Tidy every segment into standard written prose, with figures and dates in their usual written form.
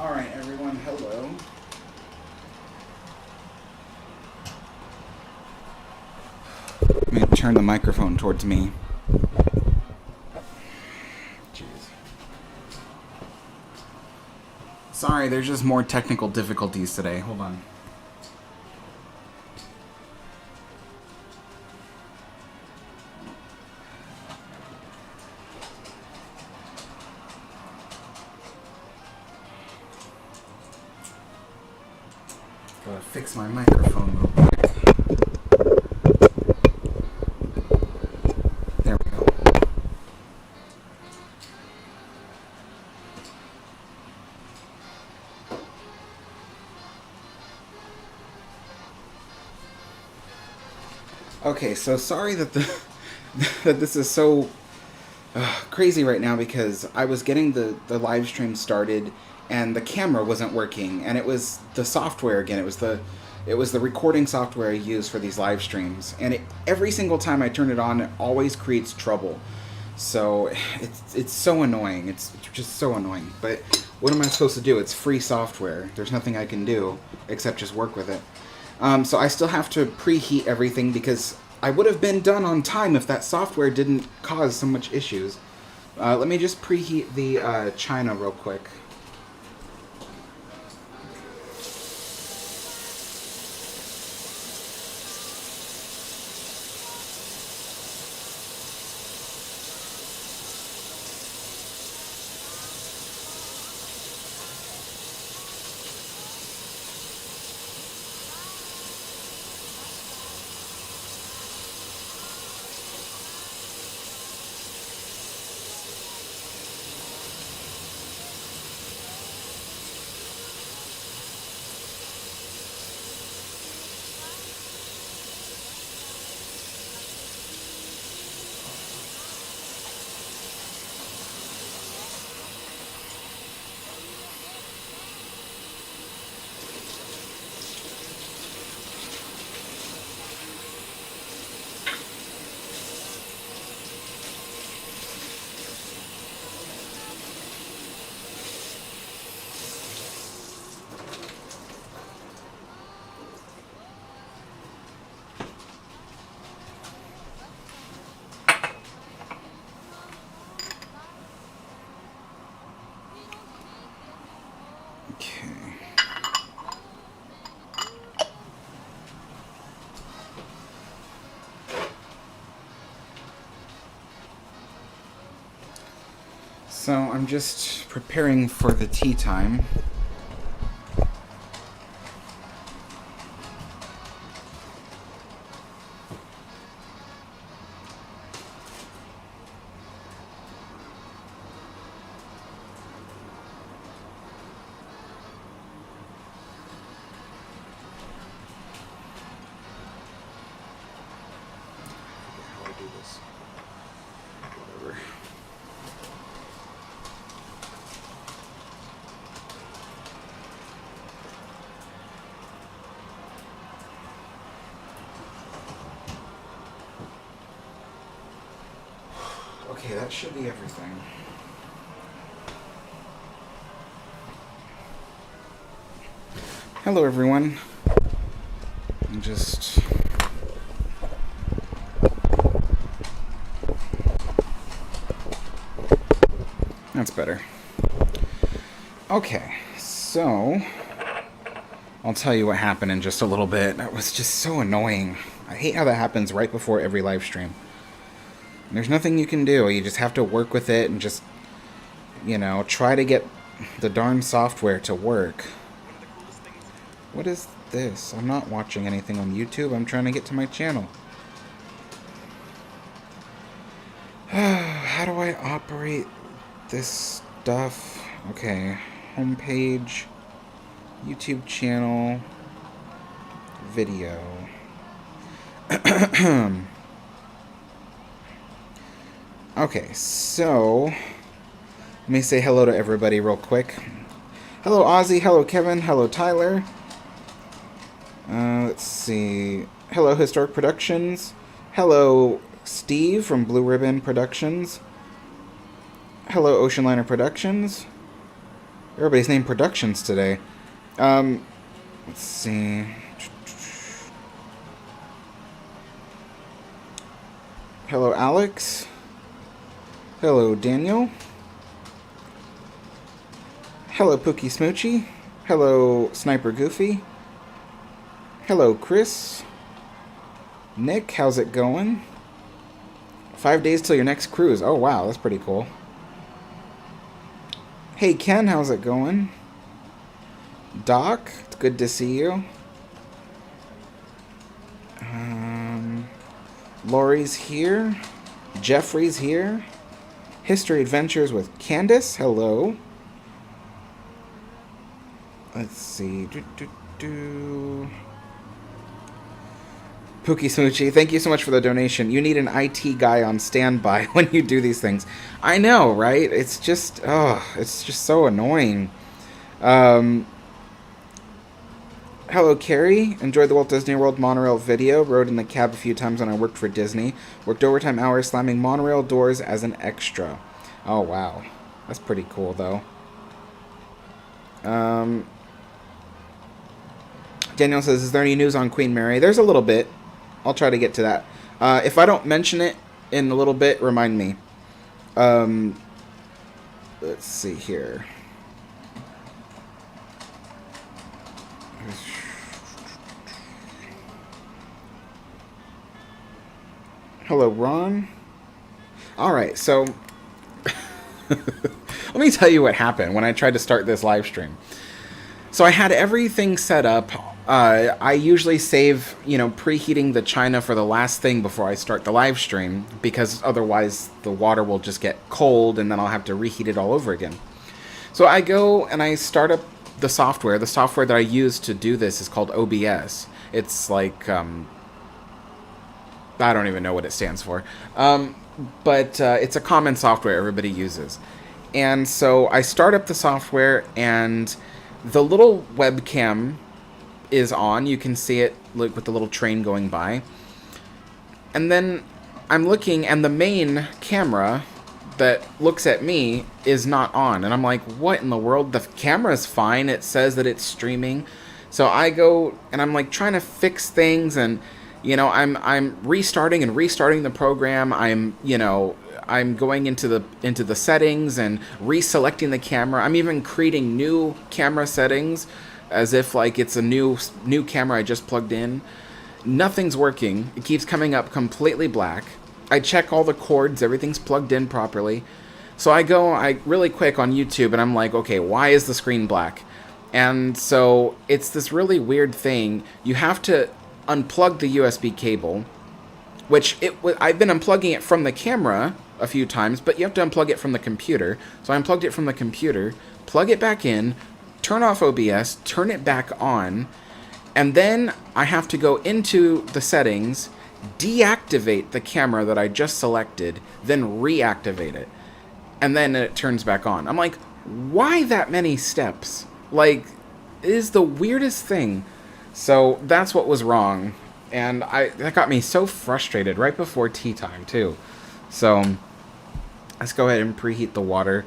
Alright, everyone, hello. Let me turn the microphone towards me. Jeez. Sorry, there's just more technical difficulties today. Hold on. Gotta fix my microphone real quick. There we go. Okay, so sorry that that this is so crazy right now, because I was getting the live stream started and the camera wasn't working, and it was the software again. It was the recording software I use for these live streams, and every single time I turn it on, it always creates trouble. So it's so annoying. It's just so annoying. But what am I supposed to do? It's free software. There's nothing I can do except just work with it. So I still have to preheat everything, because I would have been done on time if that software didn't cause so much issues. Let me just preheat the china real quick. So I'm just preparing for the tea time. How I do this? Whatever. Okay, that should be everything. Hello, everyone. I'm just... That's better. Okay, so... I'll tell you what happened in just a little bit. That was just so annoying. I hate how that happens right before every live stream. There's nothing you can do. You just have to work with it and just, you know, try to get the darn software to work. What is this? I'm not watching anything on YouTube. I'm trying to get to my channel. How do I operate this stuff? Okay. Homepage. YouTube channel. Video. Okay, so let me say hello to everybody real quick. Hello Ozzy, hello Kevin, hello Tyler. Let's see. Hello Historic Productions. Hello Steve from Blue Ribbon Productions. Hello Ocean Liner Productions. Everybody's named Productions today. Let's see. Hello, Alex. Hello, Daniel. Hello, Pookie Smoochie. Hello, Sniper Goofy. Hello, Chris. Nick, how's it going? 5 days till your next cruise. Oh, wow, that's pretty cool. Hey, Ken, how's it going? Doc, it's good to see you. Lori's here. Jeffrey's here. History Adventures with Candace, hello. Let's see. Pookie Smoochie, thank you so much for the donation. You need an IT guy on standby when you do these things. I know, right? It's just so annoying. Hello, Carrie. Enjoyed the Walt Disney World monorail video. Rode in the cab a few times when I worked for Disney. Worked overtime hours slamming monorail doors as an extra. Oh, wow. That's pretty cool, though. Daniel says, is there any news on Queen Mary? There's a little bit. I'll try to get to that. If I don't mention it in a little bit, remind me. Let's see here. Hello, Ron. Alright, so let me tell you what happened when I tried to start this live stream. So I had everything set up. I usually save, preheating the china for the last thing before I start the live stream, because otherwise the water will just get cold and then I'll have to reheat it all over again. So I go and I start up the software. The software that I use to do this is called OBS. It's like, I don't even know what it stands for. But it's a common software everybody uses. And so I start up the software and the little webcam is on. You can see it like with the little train going by. And then I'm looking and the main camera that looks at me is not on. And I'm like, what in the world? The camera's fine. It says that it's streaming. So I go and I'm like trying to fix things, and I'm restarting the program. I'm going into the settings and reselecting the camera. I'm even creating new camera settings as if like it's a new camera I just plugged in. Nothing's working. It keeps coming up completely black. I check all the cords, everything's plugged in properly. So I go really quick on YouTube and I'm like, okay, why is the screen black? And so it's this really weird thing. You have to unplug the USB cable, which I've been unplugging it from the camera a few times, but you have to unplug it from the computer. So I unplugged it from the computer, plug it back in, turn off OBS, turn it back on, and then I have to go into the settings, deactivate the camera that I just selected, then reactivate it, and then it turns back on. I'm like, why that many steps? Like, it is the weirdest thing. So that's what was wrong, and that got me so frustrated right before tea time too. So let's go ahead and preheat the water.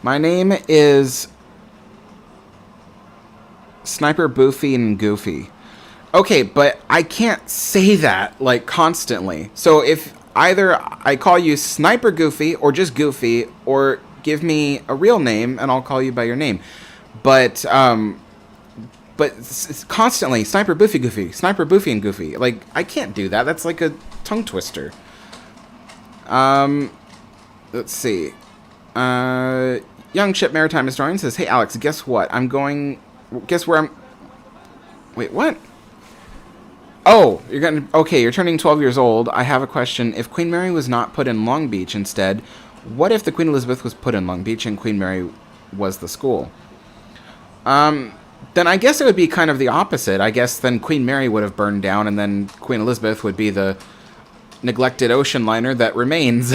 My name is Sniper Boofy and Goofy. Okay, but I can't say that like constantly. So if either I call you Sniper Goofy or just Goofy, or give me a real name and I'll call you by your name. But it's constantly Sniper Boofy Goofy, Sniper Boofy and Goofy. Like, I can't do that. That's like a tongue twister. Let's see. Young Ship Maritime Historian says, hey Alex, guess what? Guess where I'm... Wait, what? Oh, you're turning 12 years old. I have a question. If Queen Mary was not put in Long Beach instead, what if the Queen Elizabeth was put in Long Beach and Queen Mary was the school? Then I guess it would be kind of the opposite. I guess then Queen Mary would have burned down, and then Queen Elizabeth would be the neglected ocean liner that remains.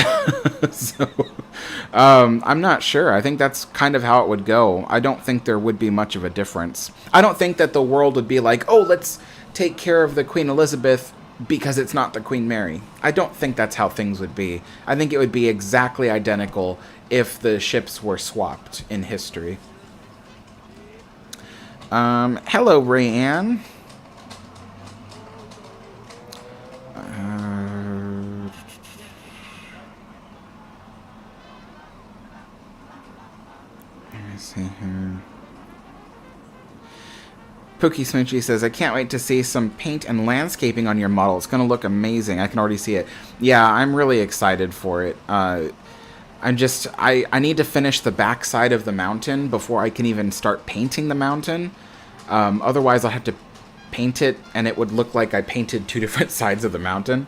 So, I'm not sure. I think that's kind of how it would go. I don't think there would be much of a difference. I don't think that the world would be like, oh, let's take care of the Queen Elizabeth because it's not the Queen Mary. I don't think that's how things would be. I think it would be exactly identical if the ships were swapped in history. Hello, Rayanne. Let me see here. Pookie Smoochy says, I can't wait to see some paint and landscaping on your model. It's going to look amazing. I can already see it. Yeah, I'm really excited for it. I need to finish the back side of the mountain before I can even start painting the mountain. Otherwise, I'll have to paint it, and it would look like I painted two different sides of the mountain.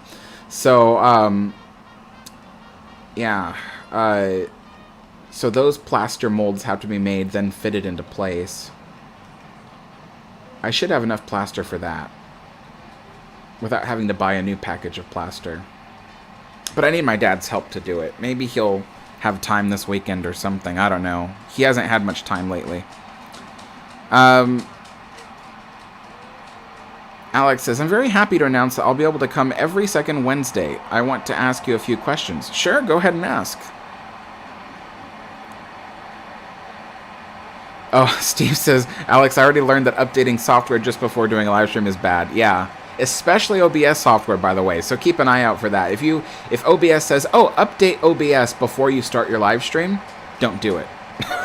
So, yeah. So those plaster molds have to be made, then fitted into place. I should have enough plaster for that without having to buy a new package of plaster. But I need my dad's help to do it. Maybe he'll have time this weekend or something. I don't know. He hasn't had much time lately. Alex says, I'm very happy to announce that I'll be able to come every second Wednesday. I want to ask you a few questions. Sure, go ahead and ask. Oh, Steve says, Alex, I already learned that updating software just before doing a live stream is bad. Yeah, especially OBS software, by the way. So keep an eye out for that. If OBS says, oh, update OBS before you start your live stream, don't do it.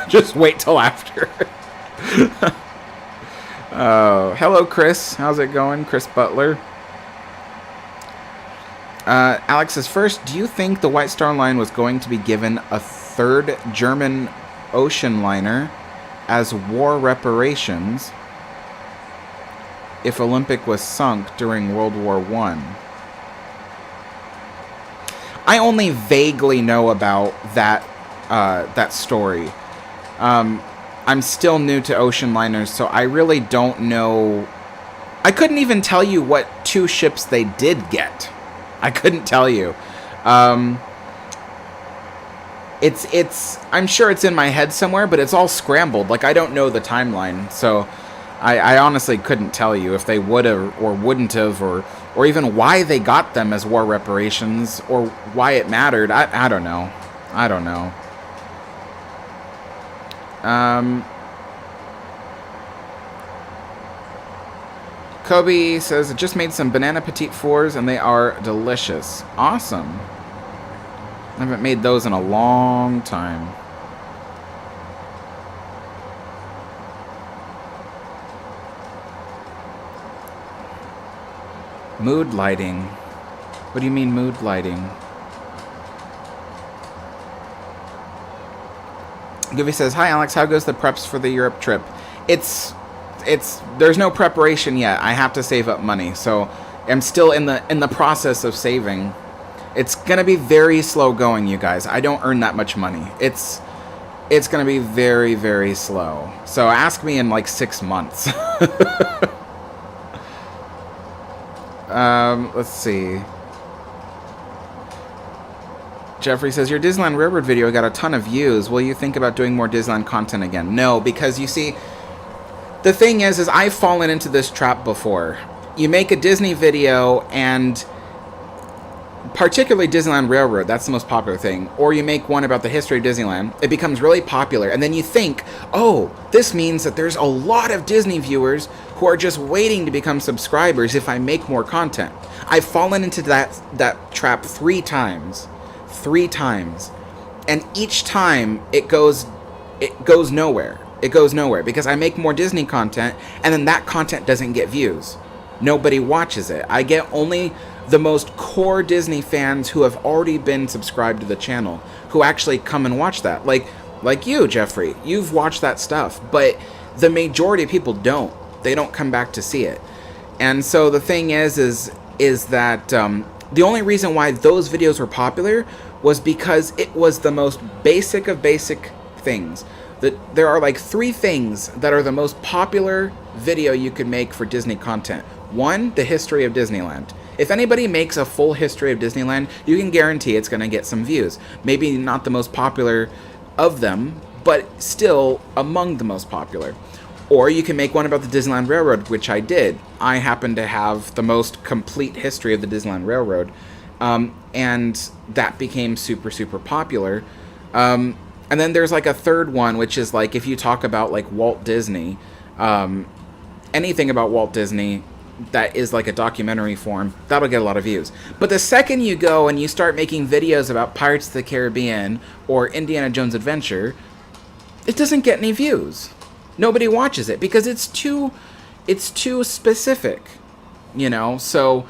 Just wait till after. Oh, hello, Chris. How's it going? Chris Butler. Alex says, first, do you think the White Star Line was going to be given a third German ocean liner as war reparations if Olympic was sunk during World War I? I only vaguely know about that story. I'm still new to ocean liners, so I really don't know. I couldn't even tell you what two ships they did get. I couldn't tell you. I'm sure it's in my head somewhere, but it's all scrambled. Like, I don't know the timeline, so I honestly couldn't tell you if they would have or wouldn't have, or even why they got them as war reparations, or why it mattered. I don't know. I don't know. Kobe says, I just made some banana petite fours, and they are delicious. Awesome. I haven't made those in a long time. Mood lighting. What do you mean mood lighting? Goofy says, hi Alex, how goes the preps for the Europe trip? There's no preparation yet. I have to save up money, so I'm still in the process of saving. It's gonna be very slow going, you guys. I don't earn that much money. It's gonna be very, very slow. So ask me in like 6 months. Let's see. Jeffrey says, your Disneyland Railroad video got a ton of views. Will you think about doing more Disneyland content again? No, because you see, the thing is I've fallen into this trap before. You make a Disney video, and particularly Disneyland Railroad, that's the most popular thing, or you make one about the history of Disneyland, it becomes really popular, and then you think, oh, this means that there's a lot of Disney viewers who are just waiting to become subscribers if I make more content. I've fallen into that trap 3 times. 3 times. And each time it goes nowhere. It goes nowhere because I make more Disney content, and then that content doesn't get views. Nobody watches it. I get only the most core Disney fans who have already been subscribed to the channel who actually come and watch that. Like you, Jeffrey. You've watched that stuff, but the majority of people don't. They don't come back to see it. And so the thing is that the only reason why those videos were popular was because it was the most basic of basic things. There are like 3 things that are the most popular video you could make for Disney content. 1, the history of Disneyland. If anybody makes a full history of Disneyland, you can guarantee it's going to get some views. Maybe not the most popular of them, but still among the most popular. Or you can make one about the Disneyland Railroad, which I did. I happen to have the most complete history of the Disneyland Railroad. And that became super, super popular. And then there's like a third one, which is like if you talk about like Walt Disney, anything about Walt Disney that is like a documentary form, that'll get a lot of views. But the second you go and you start making videos about Pirates of the Caribbean or Indiana Jones Adventure, it doesn't get any views. Nobody watches it because it's too specific, you know? So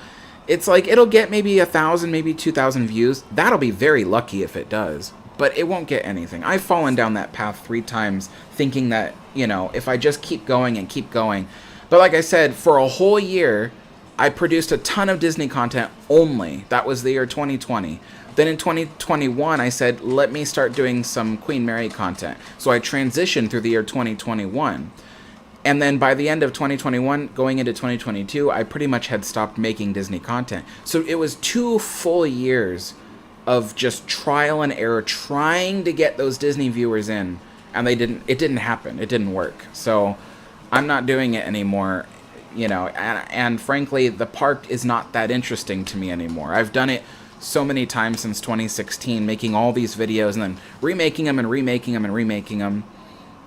it's like it'll get maybe 1,000, maybe 2,000 views. That'll be very lucky if it does, but it won't get anything. I've fallen down that path 3 times thinking that, you know, if I just keep going and keep going. But like I said, for a whole year, I produced a ton of Disney content only. That was the year 2020. Then in 2021, I said, let me start doing some Queen Mary content. So I transitioned through the year 2021. And then by the end of 2021, going into 2022, I pretty much had stopped making Disney content. So it was 2 full years of just trial and error, trying to get those Disney viewers in. And it didn't happen. It didn't work. So I'm not doing it anymore, you know, and frankly, the park is not that interesting to me anymore. I've done it so many times since 2016, making all these videos and then remaking them and remaking them and remaking them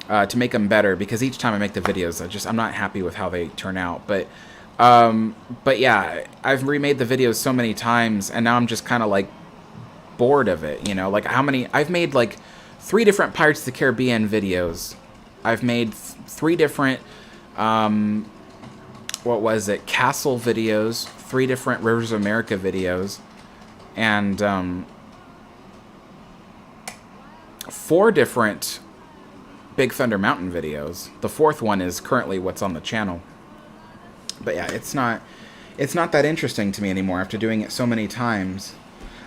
to make them better, because each time I make the videos, I'm not happy with how they turn out. But yeah, I've remade the videos so many times, and now I'm just kind of like bored of it, you know, like I've made like 3 different Pirates of the Caribbean videos. I've made 3 different, what was it, Castle videos, 3 different Rivers of America videos, and 4 different Big Thunder Mountain videos. The 4th one is currently what's on the channel. But yeah, it's not that interesting to me anymore after doing it so many times.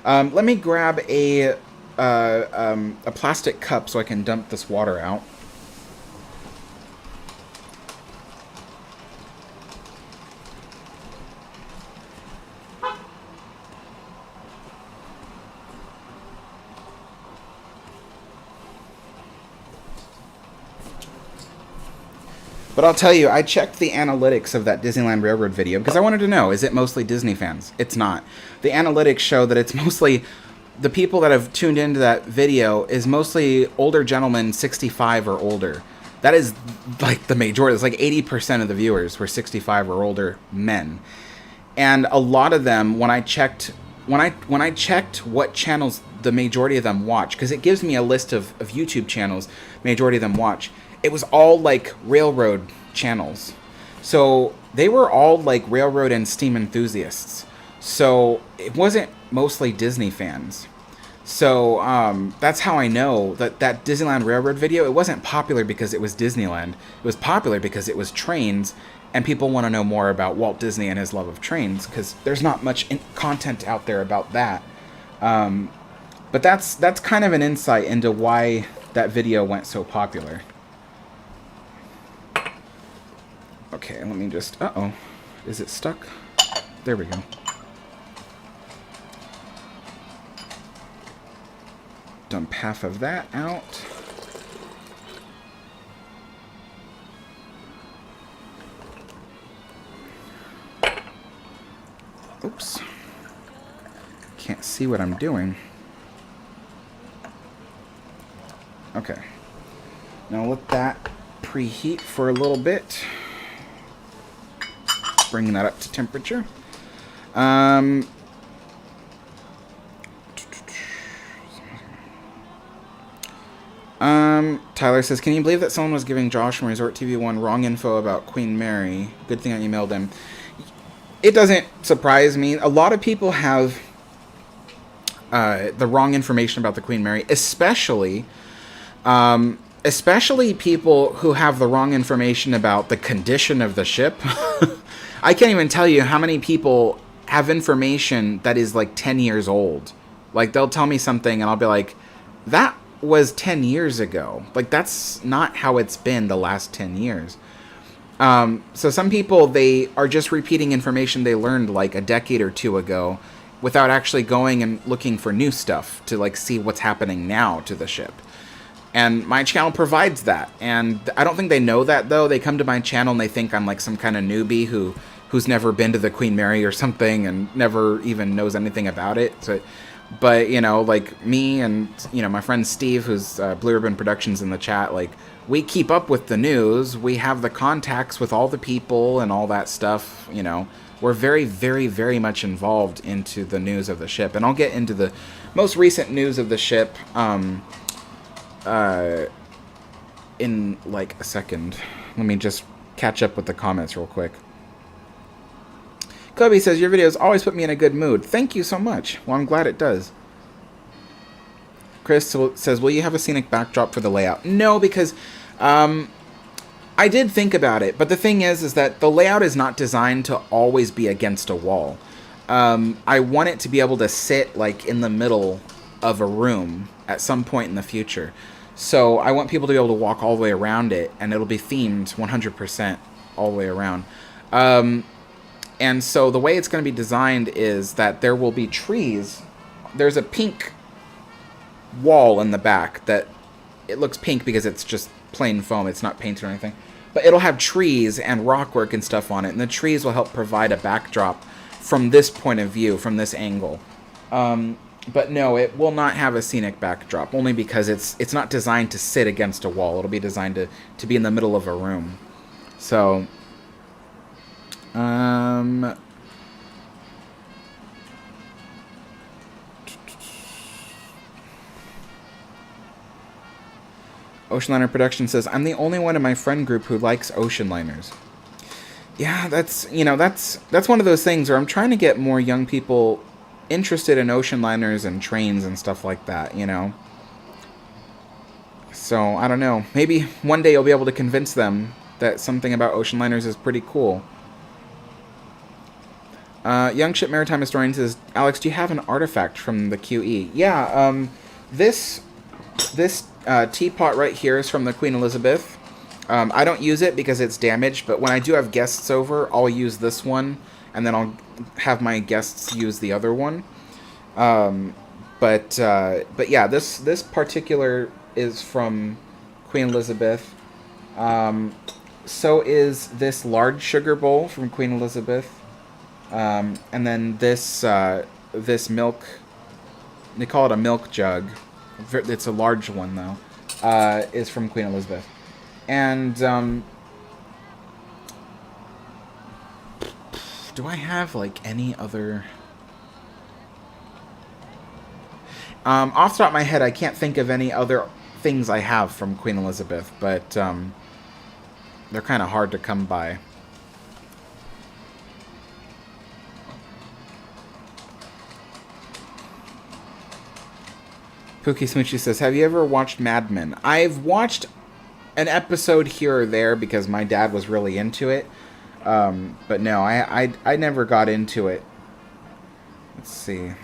Let me grab a plastic cup so I can dump this water out. But I'll tell you, I checked the analytics of that Disneyland Railroad video because I wanted to know, is it mostly Disney fans? It's not. The analytics show that it's mostly, the people that have tuned into that video is mostly older gentlemen, 65 or older. That is like the majority. It's like 80% of the viewers were 65 or older men. And a lot of them, when I checked what channels the majority of them watch, because it gives me a list of YouTube channels majority of them watch, it was all like railroad channels. So they were all like railroad and steam enthusiasts. So it wasn't mostly Disney fans. So that's how I know that Disneyland Railroad video, it wasn't popular because it was Disneyland. It was popular because it was trains, and people want to know more about Walt Disney and his love of trains, because there's not much content out there about that. But that's kind of an insight into why that video went so popular. Okay, let me just... Uh-oh. Is it stuck? There we go. Dump half of that out. Oops. Can't see what I'm doing. Okay. Now let that preheat for a little bit. Bringing that up to temperature. Tyler says, can you believe that someone was giving Josh from Resort TV 1 wrong info about Queen Mary? Good thing I emailed him. It doesn't surprise me. A lot of people have the wrong information about the Queen Mary, especially people who have the wrong information about the condition of the ship. I can't even tell you how many people have information that is like 10 years old. Like, they'll tell me something and I'll be like, that was 10 years ago. Like, that's not how it's been the last 10 years. So some people, they are just repeating information they learned like a decade or 2 ago without actually going and looking for new stuff to like see what's happening now to the ship. And my channel provides that. And I don't think they know that, though. They come to my channel and they think I'm like some kind of newbie who's never been to the Queen Mary or something and never even knows anything about it. So, but, you know, like me and, you know, my friend Steve, who's Blue Ribbon Productions in the chat, like, we keep up with the news. We have the contacts with all the people and all that stuff, you know. We're very, very, very much involved into the news of the ship. And I'll get into the most recent news of the ship in like a second. Let me just catch up with the comments real quick. Kobe says, your videos always put me in a good mood. Thank you so much. Well, I'm glad it does. Chris says, will you have a scenic backdrop for the layout? No, because I did think about it. But the thing is that the layout is not designed to always be against a wall. I want it to be able to sit like in the middle of a room at some point in the future. So I want people to be able to walk all the way around it, and it'll be themed 100% all the way around. And so the way it's going to be designed is that there will be trees. There's a pink wall in the back that it looks pink because it's just plain foam. It's not painted or anything. But it'll have trees and rockwork and stuff on it, and the trees will help provide a backdrop from this point of view, from this angle. But no, it will not have a scenic backdrop, only because it's not designed to sit against a wall. It'll be designed to be in the middle of a room. So, Ocean Liner Production says, I'm the only one in my friend group who likes ocean liners. Yeah, that's one of those things where I'm trying to get more young people interested in ocean liners and trains and stuff like that, you know. So, I don't know. Maybe one day you'll be able to convince them that something about ocean liners is pretty cool. Young Ship Maritime Historian says, Alex, do you have an artifact from the QE? Yeah, this teapot right here is from the Queen Elizabeth. I don't use it because it's damaged, but when I do have guests over, I'll use this one, and then I'll have my guests use the other one. But yeah, this particular is from Queen Elizabeth. So is this large sugar bowl from Queen Elizabeth. And then this milk, they call it a milk jug. It's a large one, though, is from Queen Elizabeth. And, do I have, like, any other... off the top of my head, I can't think of any other things I have from Queen Elizabeth, but, they're kind of hard to come by. Pookie Smoochie says, have you ever watched Mad Men? I've watched an episode here or there because my dad was really into it. But no, I never got into it. Let's see.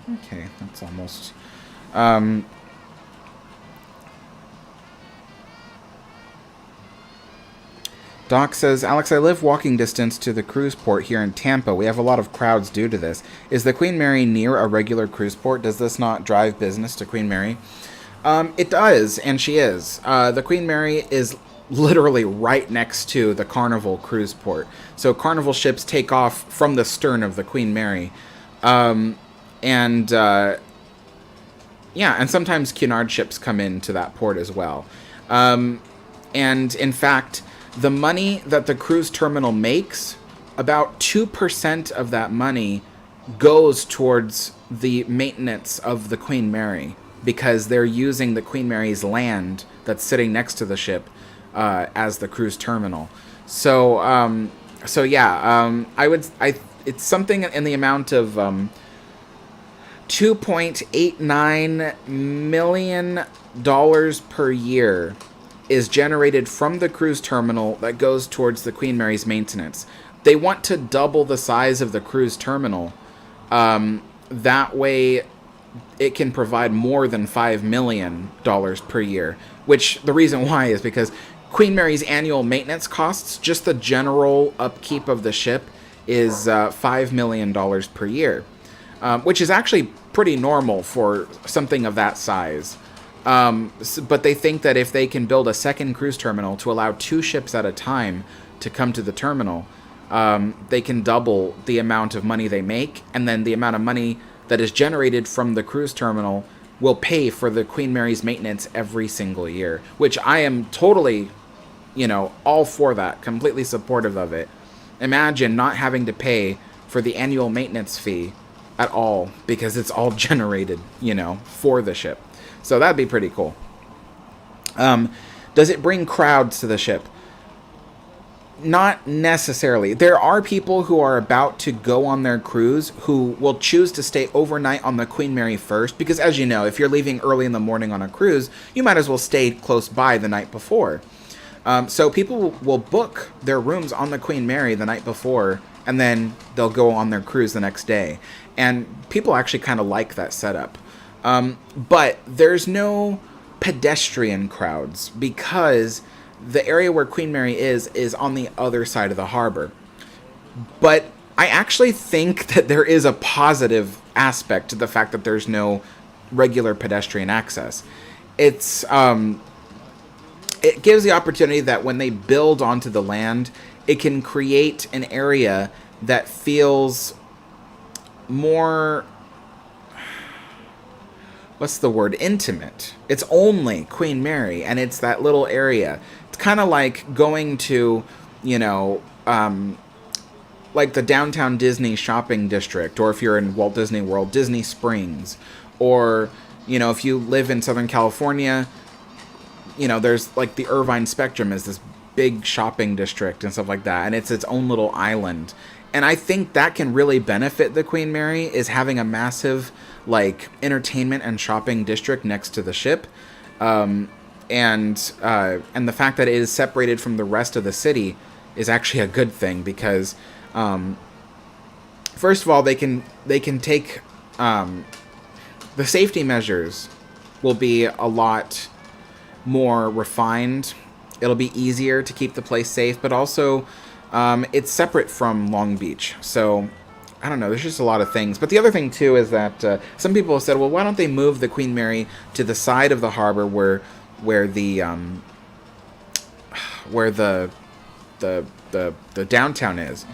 Okay, that's almost... Doc says, Alex, I live walking distance to the cruise port here in Tampa. We have a lot of crowds due to this. Is the Queen Mary near a regular cruise port? Does this not drive business to Queen Mary? It does, and she is. The Queen Mary is literally right next to the Carnival cruise port. So Carnival ships take off from the stern of the Queen Mary. Yeah, and sometimes Cunard ships come into that port as well. And in fact, the money that the cruise terminal makes, about 2% of that money goes towards the maintenance of the Queen Mary, because they're using the Queen Mary's land that's sitting next to the ship as the cruise terminal. So yeah, it's something in the amount of $2.89 million per year is generated from the cruise terminal that goes towards the Queen Mary's maintenance. They want to double the size of the cruise terminal. That way it can provide more than $5 million per year, which the reason why is because Queen Mary's annual maintenance costs, just the general upkeep of the ship, is $5 million per year, which is actually pretty normal for something of that size. But they think that if they can build a second cruise terminal to allow 2 ships at a time to come to the terminal, they can double the amount of money they make, and then the amount of money that is generated from the cruise terminal will pay for the Queen Mary's maintenance every single year, which I am totally, all for that, completely supportive of it. Imagine not having to pay for the annual maintenance fee at all because it's all generated, for the ship. So that'd be pretty cool. Does it bring crowds to the ship? Not necessarily. There are people who are about to go on their cruise who will choose to stay overnight on the Queen Mary first, because as you know, if you're leaving early in the morning on a cruise, you might as well stay close by the night before. So people will book their rooms on the Queen Mary the night before, and then they'll go on their cruise the next day. And people actually kind of like that setup. But there's no pedestrian crowds because the area where Queen Mary is on the other side of the harbor. But I actually think that there is a positive aspect to the fact that there's no regular pedestrian access. It gives the opportunity that when they build onto the land, it can create an area that feels more, intimate. It's only Queen Mary, and it's that little area. It's kind of like going to, like the downtown Disney shopping district, or if you're in Walt Disney World, Disney Springs, or, if you live in Southern California, there's like the Irvine Spectrum is this big shopping district and stuff like that, and it's its own little island. And I think that can really benefit the Queen Mary, is having a massive, entertainment and shopping district next to the ship. And the fact that it is separated from the rest of the city is actually a good thing, because, first of all, they can take, the safety measures will be a lot more refined. It'll be easier to keep the place safe, but also, it's separate from Long Beach. So, I don't know, there's just a lot of things. But the other thing, too, is that some people have said, well, why don't they move the Queen Mary to the side of the harbor where the downtown is?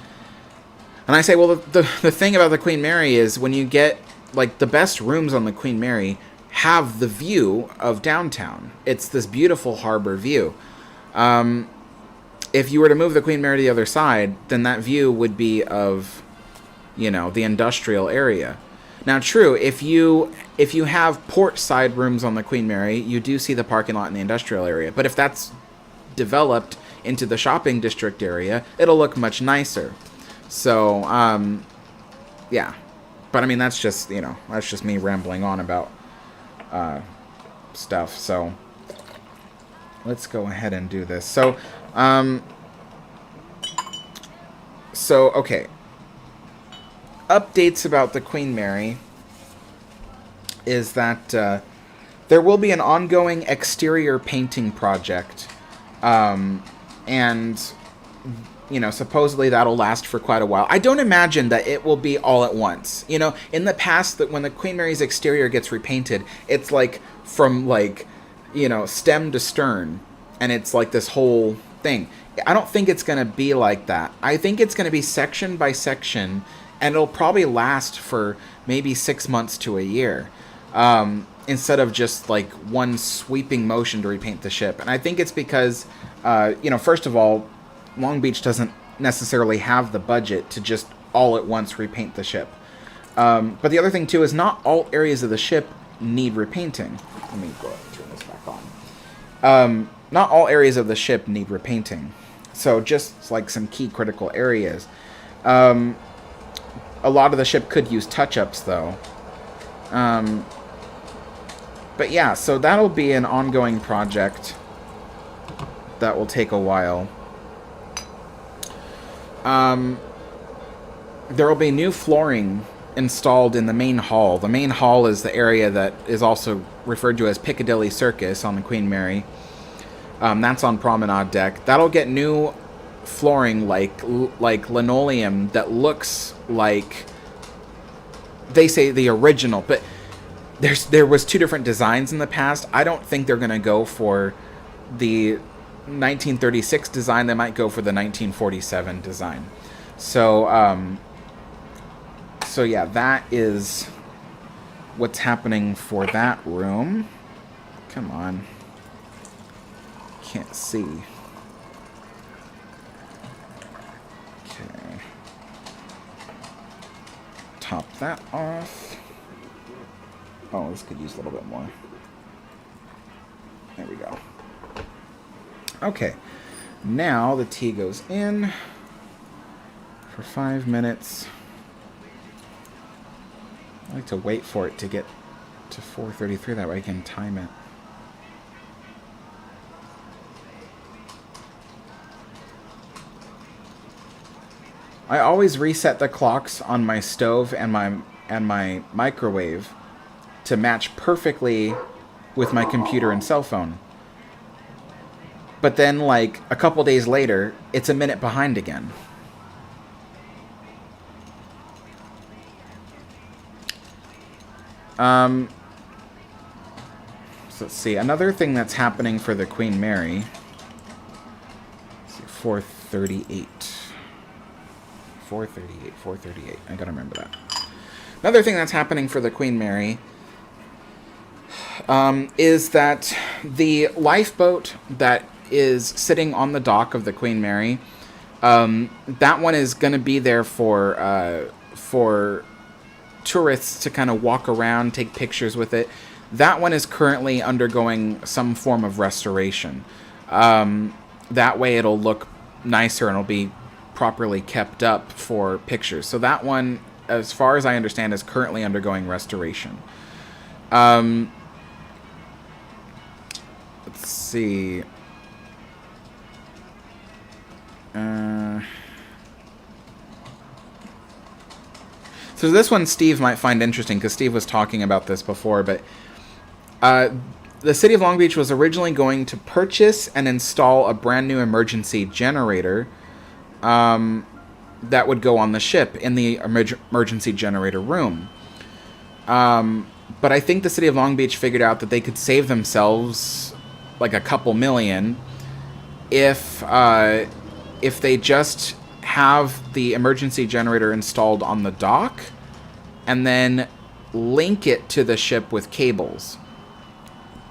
And I say, well, the thing about the Queen Mary is when you get, the best rooms on the Queen Mary have the view of downtown. It's this beautiful harbor view. If you were to move the Queen Mary to the other side, then that view would be of, the industrial area. Now, true, if you have port side rooms on the Queen Mary, you do see the parking lot in the industrial area. But if that's developed into the shopping district area, it'll look much nicer. So, yeah. But I mean, that's just me rambling on about stuff. So let's go ahead and do this. So, okay. Updates about the Queen Mary is that there will be an ongoing exterior painting project, and supposedly that'll last for quite a while. I don't imagine that it will be all at once. In the past, that when the Queen Mary's exterior gets repainted, it's from stem to stern, and it's this whole thing. I don't think it's going to be like that. I think it's going to be section by section, and it'll probably last for maybe 6 months to a year, instead of just one sweeping motion to repaint the ship. And I think it's because, first of all, Long Beach doesn't necessarily have the budget to just all at once repaint the ship. But the other thing too is not all areas of the ship need repainting. Let me go ahead and turn this back on. Not all areas of the ship need repainting. So just some key critical areas. A lot of the ship could use touch-ups, though. But yeah, so that'll be an ongoing project that will take a while. There will be new flooring installed in the main hall. The main hall is the area that is also referred to as Piccadilly Circus on the Queen Mary. That's on Promenade Deck. That'll get new flooring like linoleum that looks like, they say, the original, but there was two different designs in the past. I don't think they're going to go for the 1936 design. They might go for the 1947 design. So so yeah, that is what's happening for that room. Come on. Can't see. Okay. Top that off. Oh, this could use a little bit more. There we go. Okay. Now the tea goes in for 5 minutes. I like to wait for it to get to 4:33. That way I can time it. I always reset the clocks on my stove and my microwave to match perfectly with my computer and cell phone. But then, like, a couple days later, it's a minute behind again. So let's see. Another thing that's happening for the Queen Mary. Let's see, 438. 438, 438. I gotta remember that. Another thing that's happening for the Queen Mary is that the lifeboat that is sitting on the dock of the Queen Mary, that one is going to be there for tourists to kind of walk around, take pictures with it. That one is currently undergoing some form of restoration. That way it'll look nicer and it'll be properly kept up for pictures. So that one, as far as I understand, is currently undergoing restoration. Let's see. So this one Steve might find interesting, because Steve was talking about this before, but the City of Long Beach was originally going to purchase and install a brand new emergency generator that would go on the ship in the emergency generator room. But I think the City of Long Beach figured out that they could save themselves like a couple million if they just have the emergency generator installed on the dock and then link it to the ship with cables.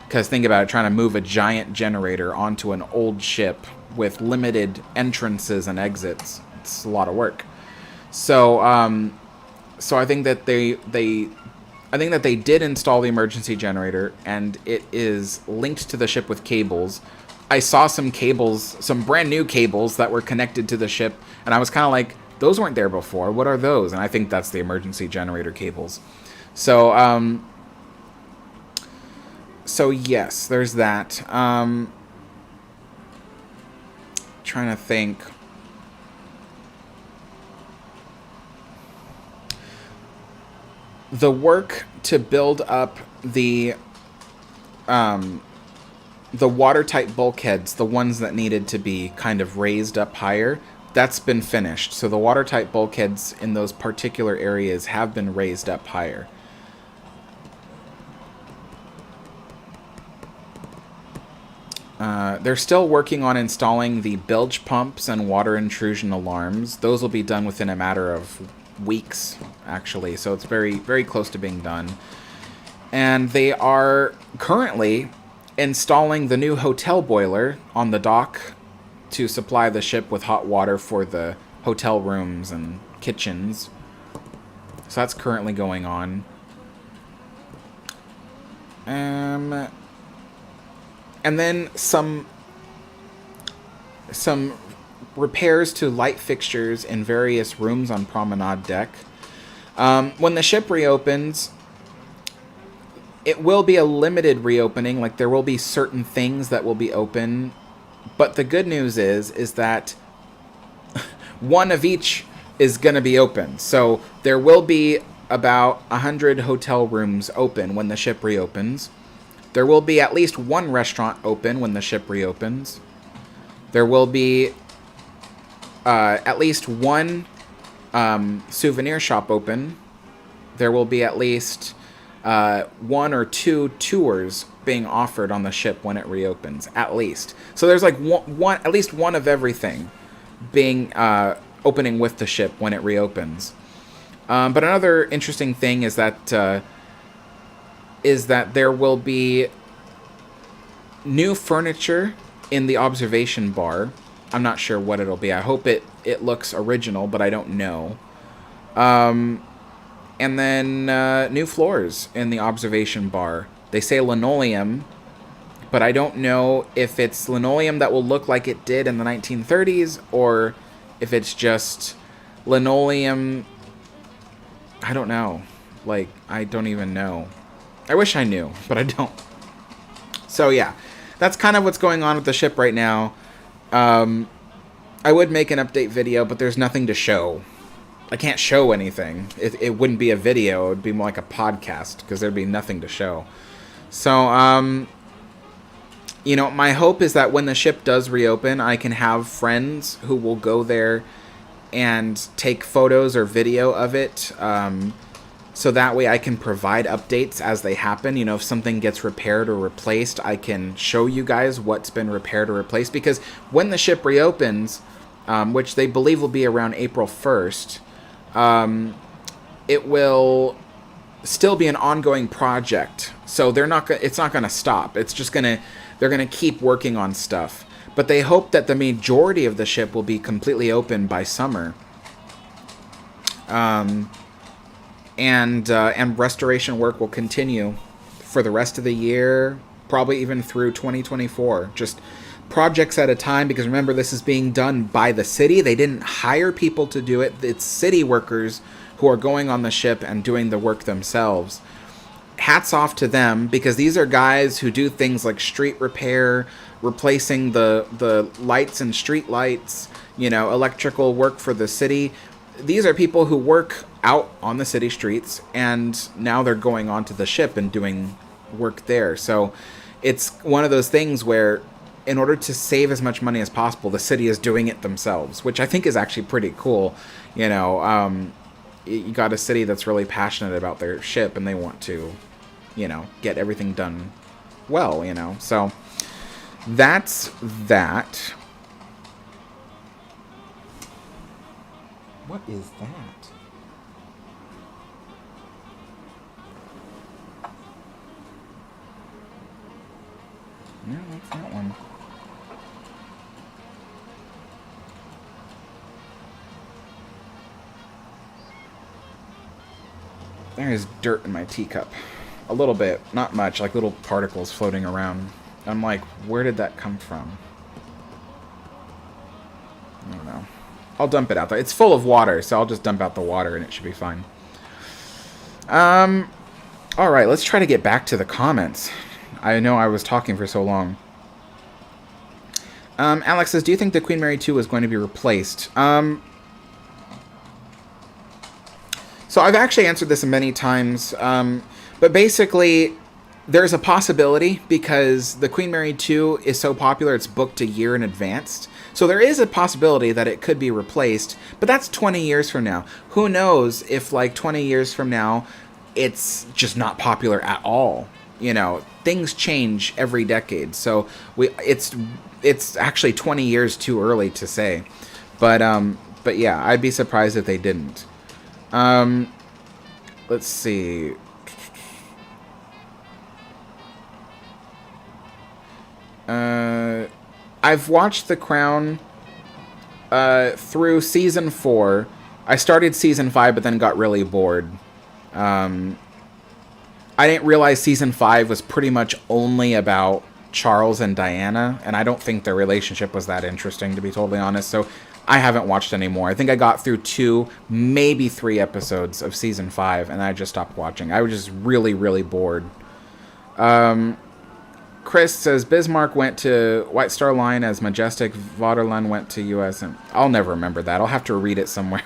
Because think about it, trying to move a giant generator onto an old ship with limited entrances and exits. It's a lot of work. So so I think that they did install the emergency generator, and it is linked to the ship with cables. I saw some cables, some brand new cables that were connected to the ship, and I was kind of like, those weren't there before. What are those? And I think that's the emergency generator cables. So so yes, there's that. Trying to think. The work to build up the watertight bulkheads, the ones that needed to be kind of raised up higher, that's been finished. So the watertight bulkheads in those particular areas have been raised up higher. They're still working on installing the bilge pumps and water intrusion alarms. Those will be done within a matter of weeks, actually. So it's very, very close to being done. And they are currently installing the new hotel boiler on the dock to supply the ship with hot water for the hotel rooms and kitchens. So that's currently going on. And then some repairs to light fixtures in various rooms on Promenade Deck. When the ship reopens, it will be a limited reopening. Like, there will be certain things that will be open. But the good news is that one of each is going to be open. So there will be about 100 hotel rooms open when the ship reopens. There will be at least one restaurant open when the ship reopens. There will be at least one souvenir shop open. There will be at least 1 or 2 tours being offered on the ship when it reopens, at least. So there's like at least one of everything being opening with the ship when it reopens. But another interesting thing is that there will be new furniture in the observation bar. I'm not sure what it'll be. I hope it looks original, but I don't know. And then new floors in the observation bar. They say linoleum, but I don't know if it's linoleum that will look like it did in the 1930s or if it's just linoleum. I don't know. Like, I don't even know. I wish I knew, but I don't. So yeah, that's kind of what's going on with the ship right now. I would make an update video, but there's nothing to show. I can't show anything. It wouldn't be a video. It would be more like a podcast because there'd be nothing to show. So, you know, my hope is that when the ship does reopen, I can have friends who will go there and take photos or video of it. So that way I can provide updates as they happen. You know, if something gets repaired or replaced, I can show you guys what's been repaired or replaced. Because when the ship reopens, which they believe will be around April 1st, it will still be an ongoing project. So it's not going to stop. It's just they're going to keep working on stuff. But they hope that the majority of the ship will be completely open by summer. And restoration work will continue for the rest of the year, probably even through 2024. Just projects at a time, because remember, this is being done by the city. They didn't hire people to do it. It's city workers who are going on the ship and doing the work themselves. Hats off to them, because these are guys who do things like street repair, replacing the lights and street lights, you know, electrical work for the city. These are people who work out on the city streets, and now they're going onto the ship and doing work there. So it's one of those things where, in order to save as much money as possible, the city is doing it themselves, which I think is actually pretty cool. You know, you got a city that's really passionate about their ship, and they want to, you know, get everything done well, you know. So that's that. What is that? No, that's that one. There is dirt in my teacup. A little bit. Not much. Like little particles floating around. I'm like, where did that come from? I don't know. I'll dump it out there. It's full of water, so I'll just dump out the water and it should be fine. Alright, let's try to get back to the comments. I know I was talking for so long. Alex says, do you think the Queen Mary 2 is going to be replaced? So I've actually answered this many times, but basically there's a possibility, because the Queen Mary 2 is so popular it's booked a year in advance. So there is a possibility that it could be replaced, but that's 20 years from now. Who knows if, like, 20 years from now it's just not popular at all. You know, things change every decade, so it's actually 20 years too early to say. But yeah, I'd be surprised if they didn't. Let's see. I've watched The Crown through season 4. I started season 5, but then got really bored. I didn't realize season 5 was pretty much only about Charles and Diana, and I don't think their relationship was that interesting, to be totally honest, so I haven't watched anymore. I think I got through 2, maybe 3 episodes of season 5, and I just stopped watching. I was just really, really bored. Chris says, Bismarck went to White Star Line as Majestic, Vaterland went to US, and I'll never remember that. I'll have to read it somewhere.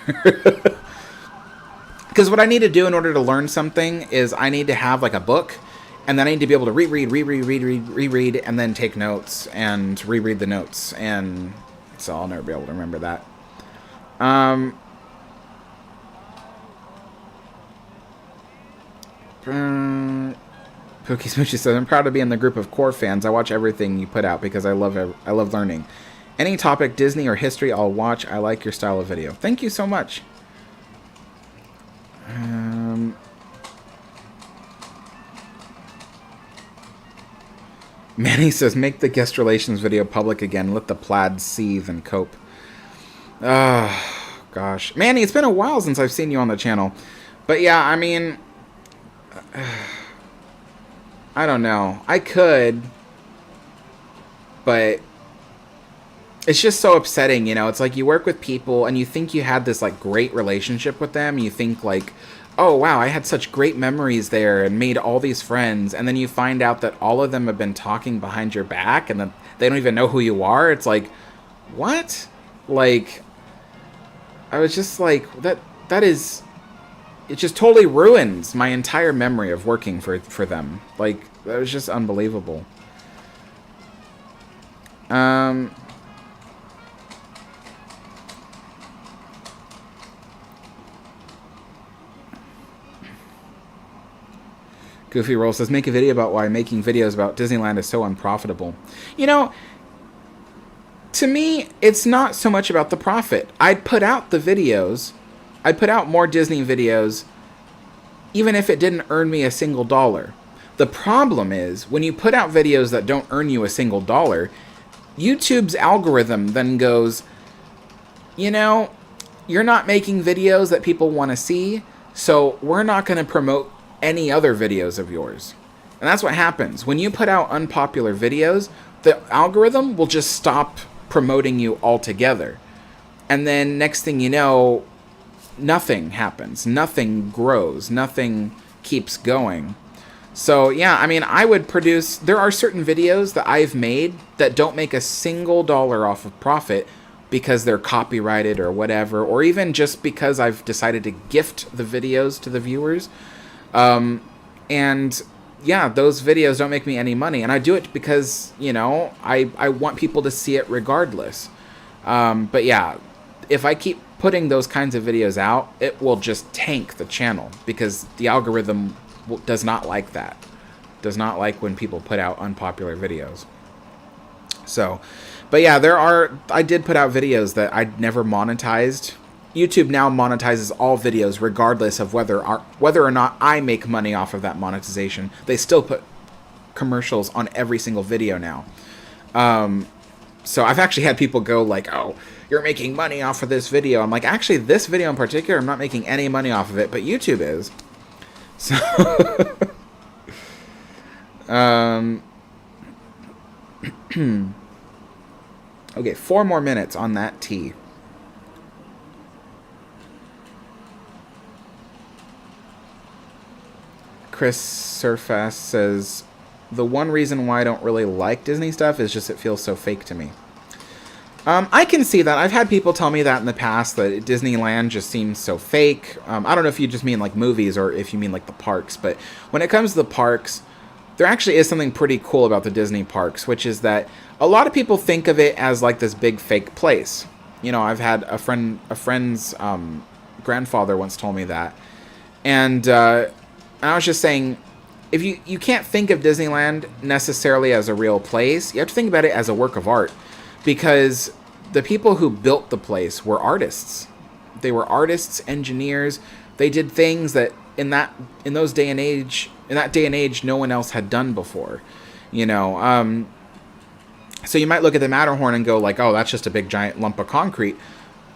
Because what I need to do in order to learn something is I need to have, like, a book, and then I need to be able to reread, and then take notes, and reread the notes, and so I'll never be able to remember that. Pookie Smoochy says, I'm proud to be in the group of core fans. I watch everything you put out because I love learning. Any topic, Disney or history, I'll watch. I like your style of video. Thank you so much. Manny says, make the guest relations video public again. Let the plaid seethe and cope. Gosh. Manny, it's been a while since I've seen you on the channel. But yeah, I mean, I don't know. I could, but it's just so upsetting, you know? It's like you work with people and you think you had this like great relationship with them. You think like, oh wow, I had such great memories there and made all these friends. And then you find out that all of them have been talking behind your back and that they don't even know who you are. It's like, what? Like, I was just like, that is, it just totally ruins my entire memory of working for them. Like, that was just unbelievable. Goofy Roll says, make a video about why making videos about Disneyland is so unprofitable. You know, to me, it's not so much about the profit. I'd put out the videos. I'd put out more Disney videos even if it didn't earn me a single dollar. The problem is, when you put out videos that don't earn you a single dollar, YouTube's algorithm then goes, you know, you're not making videos that people want to see, so we're not going to promote any other videos of yours. And that's what happens. When you put out unpopular videos, the algorithm will just stop promoting you altogether. And then next thing you know, nothing happens. Nothing grows. Nothing keeps going. So yeah, I mean, I would produce, there are certain videos that I've made that don't make a single dollar off of profit because they're copyrighted or whatever, or even just because I've decided to gift the videos to the viewers. And yeah, those videos don't make me any money, and I do it because, you know, I want people to see it regardless. But yeah, if I keep putting those kinds of videos out, it will just tank the channel because the algorithm does not like that. Does not like when people put out unpopular videos. So, but yeah, I did put out videos that I'd never monetized. YouTube now monetizes all videos regardless of whether or not I make money off of that monetization. They still put commercials on every single video now. So I've actually had people go like, oh, you're making money off of this video. I'm like, actually, this video in particular, I'm not making any money off of it, but YouTube is. So, okay, 4 more minutes on that tea. Chris Surface says, the one reason why I don't really like Disney stuff is just it feels so fake to me. I can see that. I've had people tell me that in the past, that Disneyland just seems so fake. I don't know if you just mean like movies or if you mean like the parks, but when it comes to the parks, there actually is something pretty cool about the Disney parks, which is that a lot of people think of it as like this big fake place. You know, I've had a friend's grandfather once told me that. And I was just saying, if you can't think of Disneyland necessarily as a real place, you have to think about it as a work of art. Because the people who built the place were artists. They were artists, engineers. They did things that in that day and age, no one else had done before. You know, so you might look at the Matterhorn and go like, oh, that's just a big giant lump of concrete.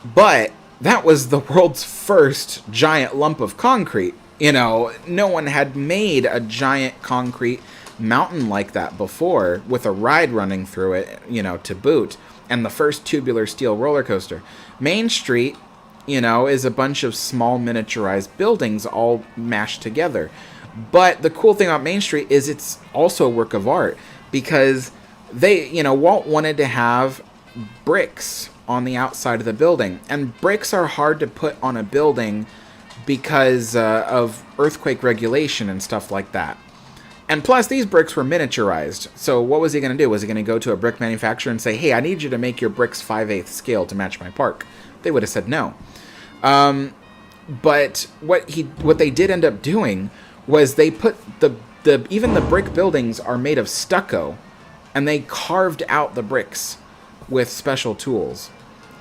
But that was the world's first giant lump of concrete. You know, no one had made a giant concrete mountain like that before, with a ride running through it, you know, to boot, and the first tubular steel roller coaster. Main Street, you know, is a bunch of small miniaturized buildings all mashed together. But the cool thing about Main Street is it's also a work of art, because Walt wanted to have bricks on the outside of the building, and bricks are hard to put on a building because of earthquake regulation and stuff like that. And plus, these bricks were miniaturized. So what was he going to do? Was he going to go to a brick manufacturer and say, hey, I need you to make your bricks 5/8 scale to match my park? They would have said no. But what they did end up doing was they put the even the brick buildings are made of stucco, and they carved out the bricks with special tools.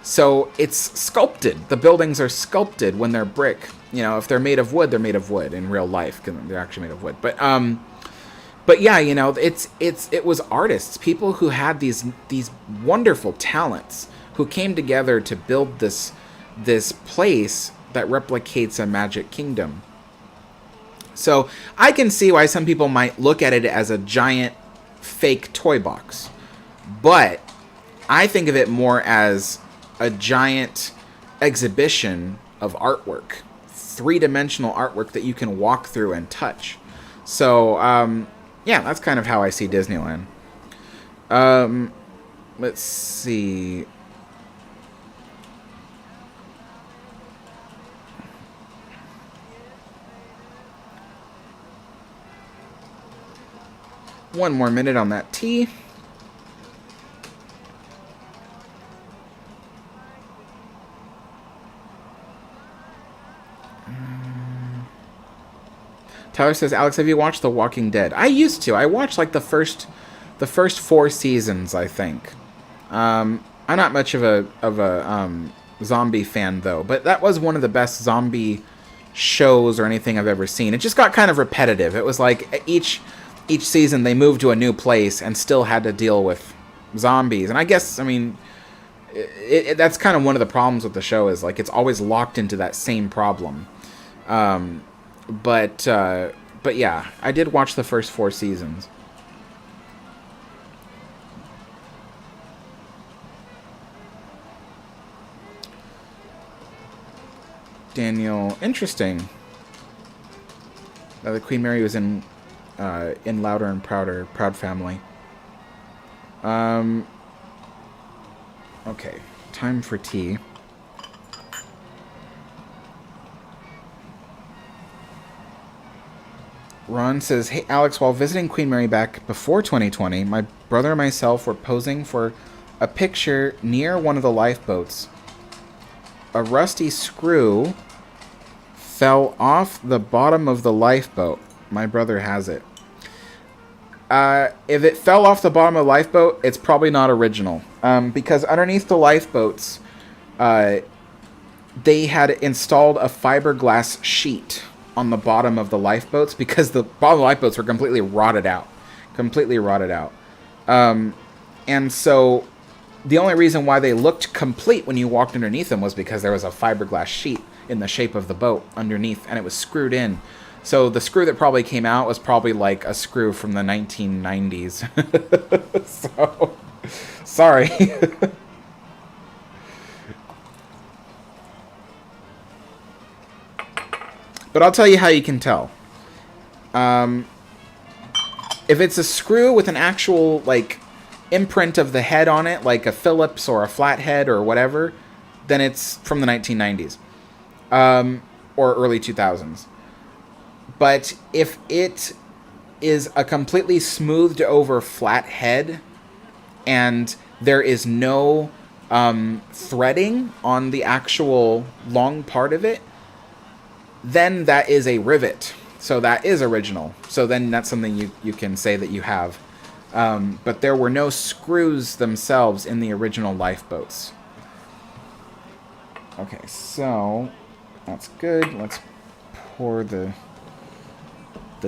So it's sculpted. The buildings are sculpted when they're brick. You know, if they're made of wood, they're made of wood in real life, because they're actually made of wood. But yeah, you know, it was artists, people who had these wonderful talents, who came together to build this place that replicates a magic kingdom. So I can see why some people might look at it as a giant fake toy box, but I think of it more as a giant exhibition of artwork, three-dimensional artwork that you can walk through and touch. So yeah, that's kind of how I see Disneyland. Let's see. One more minute on that tea. Tyler says, Alex, have you watched The Walking Dead? I used to. I watched like the first 4 seasons, I think. I'm not much of a zombie fan though, but that was one of the best zombie shows or anything I've ever seen. It just got kind of repetitive. It was like each season they moved to a new place and still had to deal with zombies. And I guess, I mean, that's kind of one of the problems with the show, is like it's always locked into that same problem. But yeah, I did watch the first 4 seasons. Daniel, interesting. The Queen Mary was in Louder and Prouder, Proud Family. Okay, time for tea. Ron says, hey, Alex, while visiting Queen Mary back before 2020, my brother and myself were posing for a picture near one of the lifeboats. A rusty screw fell off the bottom of the lifeboat. My brother has it. If it fell off the bottom of the lifeboat, it's probably not original. Because underneath the lifeboats, they had installed a fiberglass sheet on the bottom of the lifeboats, because the bottom of the lifeboats were completely rotted out. And so the only reason why they looked complete when you walked underneath them was because there was a fiberglass sheet in the shape of the boat underneath, and it was screwed in. So the screw that probably came out was probably like a screw from the 1990s. So, sorry. But I'll tell you how you can tell. If it's a screw with an actual, like, imprint of the head on it, like a Phillips or a flathead or whatever, then it's from the 1990s. Or early 2000s. But if it is a completely smoothed over flat head and there is no threading on the actual long part of it, then that is a rivet. So that is original. So then that's something you can say that you have. But there were no screws themselves in the original lifeboats. Okay, so that's good. Let's pour the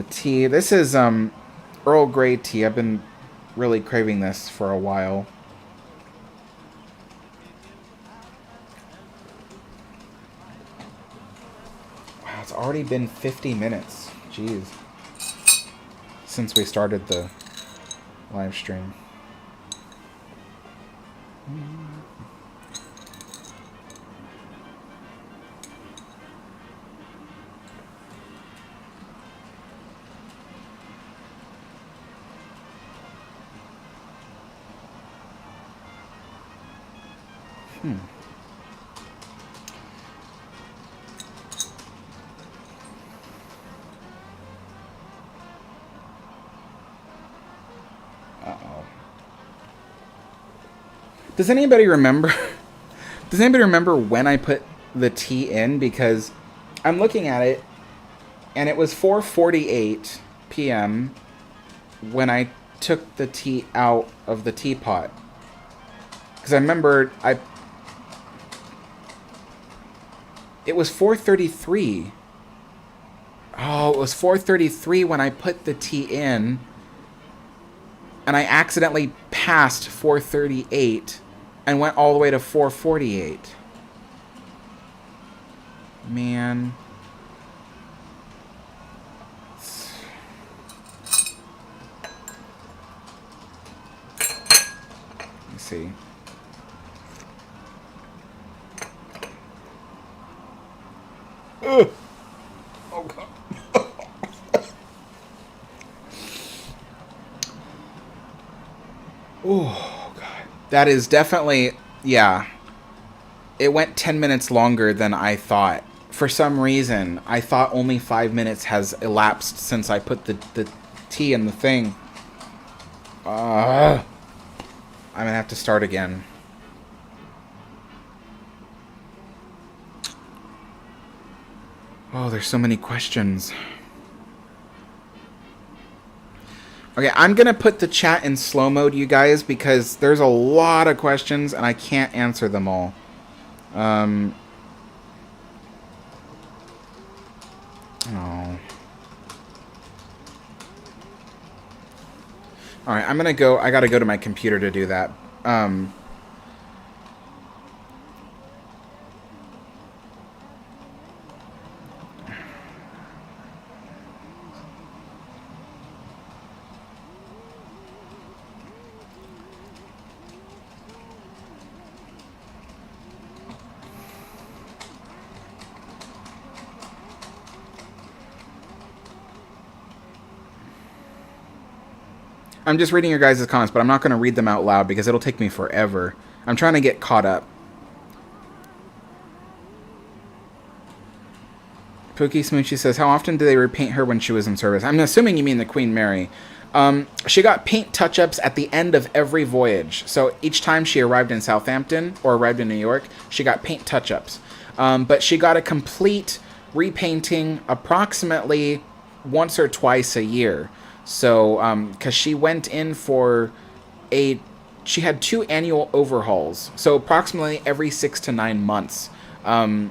tea. This is Earl Grey tea. I've been really craving this for a while. Wow, it's already been 50 minutes. Jeez. Since we started the live stream. Uh-oh. Does anybody remember? Does anybody remember when I put the tea in? Because I'm looking at it, And it was 4:48 p.m. when I took the tea out of the teapot. Because I remembered it was 4:33. Oh, it was 4:33 when I put the tea in. And I accidentally passed 4:38 and went all the way to 4:48. Man. Let me see. Ugh. Oh, God. Oh, God. That is definitely, yeah. It went 10 minutes longer than I thought. For some reason, I thought only 5 minutes has elapsed since I put the tea in the thing. I'm going to have to start again. Oh, there's so many questions. Okay, I'm going to put the chat in slow mode, you guys, because there's a lot of questions and I can't answer them all. Oh. Alright, I'm going to go. I got to go to my computer to do that. I'm just reading your guys' comments, but I'm not going to read them out loud because it'll take me forever. I'm trying to get caught up. Pookie Smoochie says, how often do they repaint her when she was in service? I'm assuming you mean the Queen Mary. She got paint touch-ups at the end of every voyage. So each time she arrived in Southampton or arrived in New York, she got paint touch-ups. But she got a complete repainting approximately once or twice a year. So, because she went in for she had 2 annual overhauls. So approximately every 6 to 9 months. 9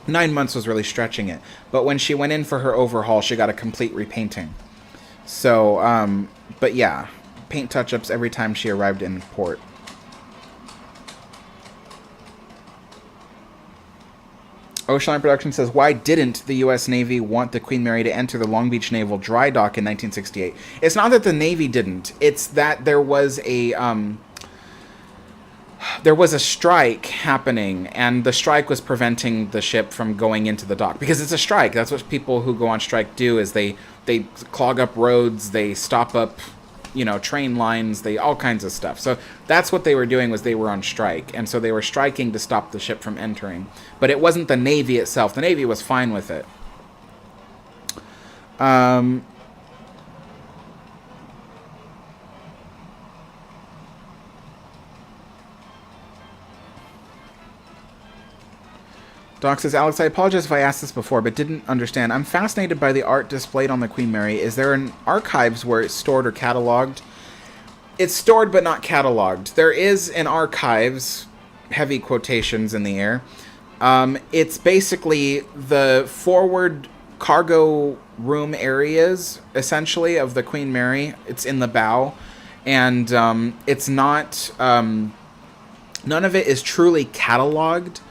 months was really stretching it. But when she went in for her overhaul, she got a complete repainting. So, but yeah, paint touch-ups every time she arrived in port. Oceanline Production says, why didn't the U.S. Navy want the Queen Mary to enter the Long Beach Naval Dry Dock in 1968? It's not that the Navy didn't. It's that there was a strike happening, and the strike was preventing the ship from going into the dock. Because it's a strike. That's what people who go on strike do, is they clog up roads, they stop up, train lines, all kinds of stuff. So that's what they were doing, was they were on strike. And so they were striking to stop the ship from entering. But it wasn't the Navy itself. The Navy was fine with it. Doc says, Alex, I apologize if I asked this before, but didn't understand. I'm fascinated by the art displayed on the Queen Mary. Is there an archives where it's stored or cataloged? It's stored but not cataloged. There is an archives, heavy quotations in the air. It's basically the forward cargo room areas, essentially, of the Queen Mary. It's in the bow. And it's not... none of it is truly cataloged.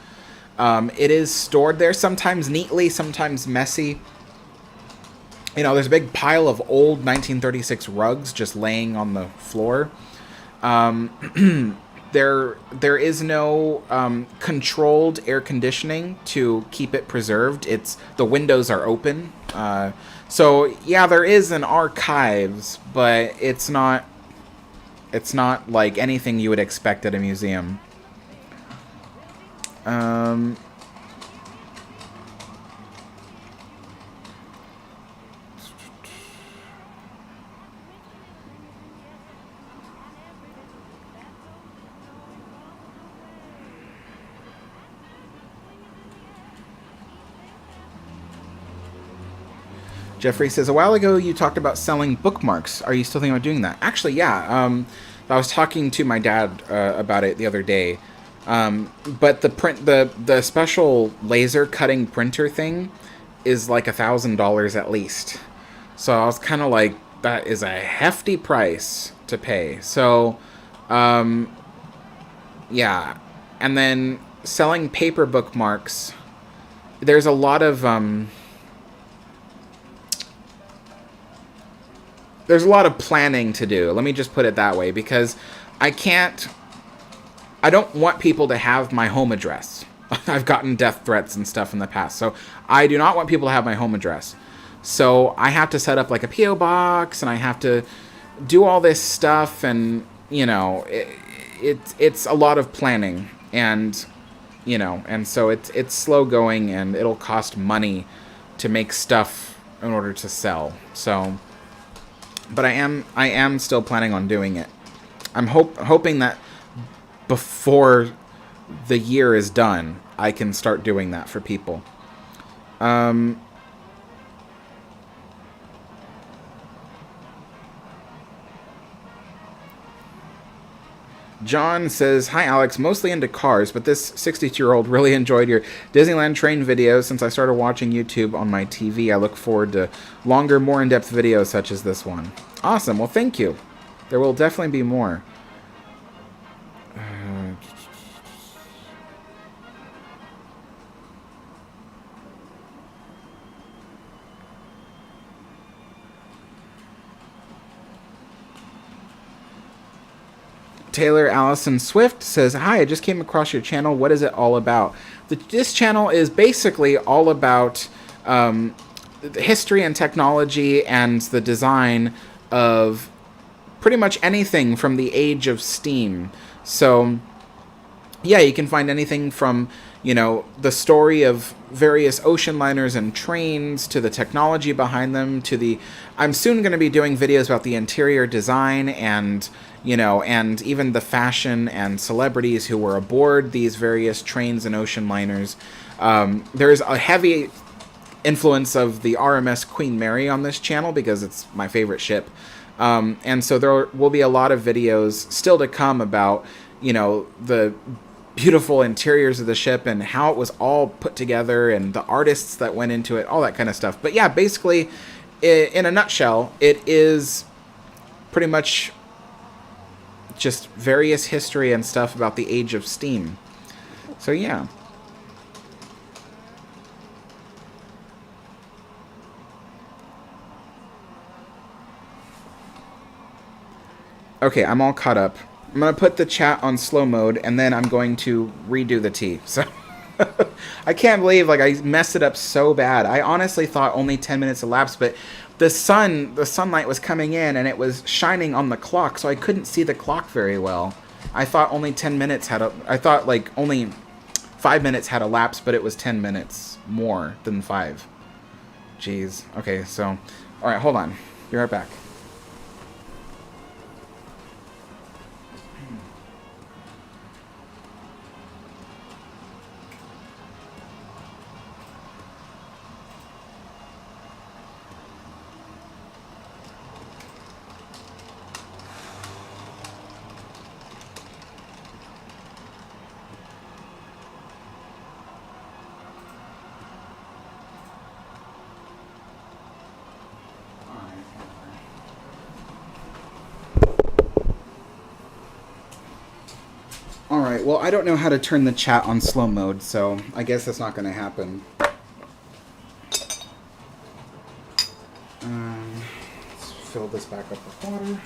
It is stored there, sometimes neatly, sometimes messy. There's a big pile of old 1936 rugs just laying on the floor. There is no controlled air conditioning to keep it preserved. The windows are open. So yeah, there is an archives, but it's not like anything you would expect at a museum. Jeffrey says, a while ago you talked about selling bookmarks. Are you still thinking about doing that? Actually, yeah. I was talking to my dad about it the other day. But the special laser cutting printer thing is like $1,000 at least. So I was kind of like, that is a hefty price to pay. So, yeah. And then selling paper bookmarks, there's a lot of planning to do. Let me just put it that way, because I don't want people to have my home address. I've gotten death threats and stuff in the past, so I do not want people to have my home address. So I have to set up like a P.O. box, and I have to do all this stuff, and you know, it's a lot of planning, and you know, and so it's slow going, and it'll cost money to make stuff in order to sell. So, but I am still planning on doing it. I'm hoping that before the year is done, I can start doing that for people. John says, hi Alex, mostly into cars, but this 62-year-old really enjoyed your Disneyland train videos. Since I started watching YouTube on my TV, I look forward to longer, more in-depth videos such as this one. Awesome, well thank you. There will definitely be more. Taylor Allison Swift says, hi, I just came across your channel. What is it all about? This channel is basically all about history and technology and the design of pretty much anything from the age of steam. So, yeah, you can find anything from, you know, the story of various ocean liners and trains to the technology behind them to the... I'm soon going to be doing videos about the interior design and, you know, and even the fashion and celebrities who were aboard these various trains and ocean liners. There's a heavy influence of the RMS Queen Mary on this channel because it's my favorite ship. And so there will be a lot of videos still to come about, you know, the beautiful interiors of the ship and how it was all put together and the artists that went into it, all that kind of stuff. But yeah, basically, in a nutshell, it is pretty much just various history and stuff about the age of steam. So yeah. Okay, I'm all caught up. I'm going to put the chat on slow mode, and then I'm going to redo the tea. So, I can't believe, like, I messed it up so bad. I honestly thought only 10 minutes elapsed, but the sunlight was coming in, and it was shining on the clock, so I couldn't see the clock very well. I thought only 10 minutes I thought, like, only 5 minutes had elapsed, but it was 10 minutes more than 5. Jeez. Okay, so, alright, hold on. Be right back. Alright, well, I don't know how to turn the chat on slow mode, so I guess that's not going to happen. Let's fill this back up with water.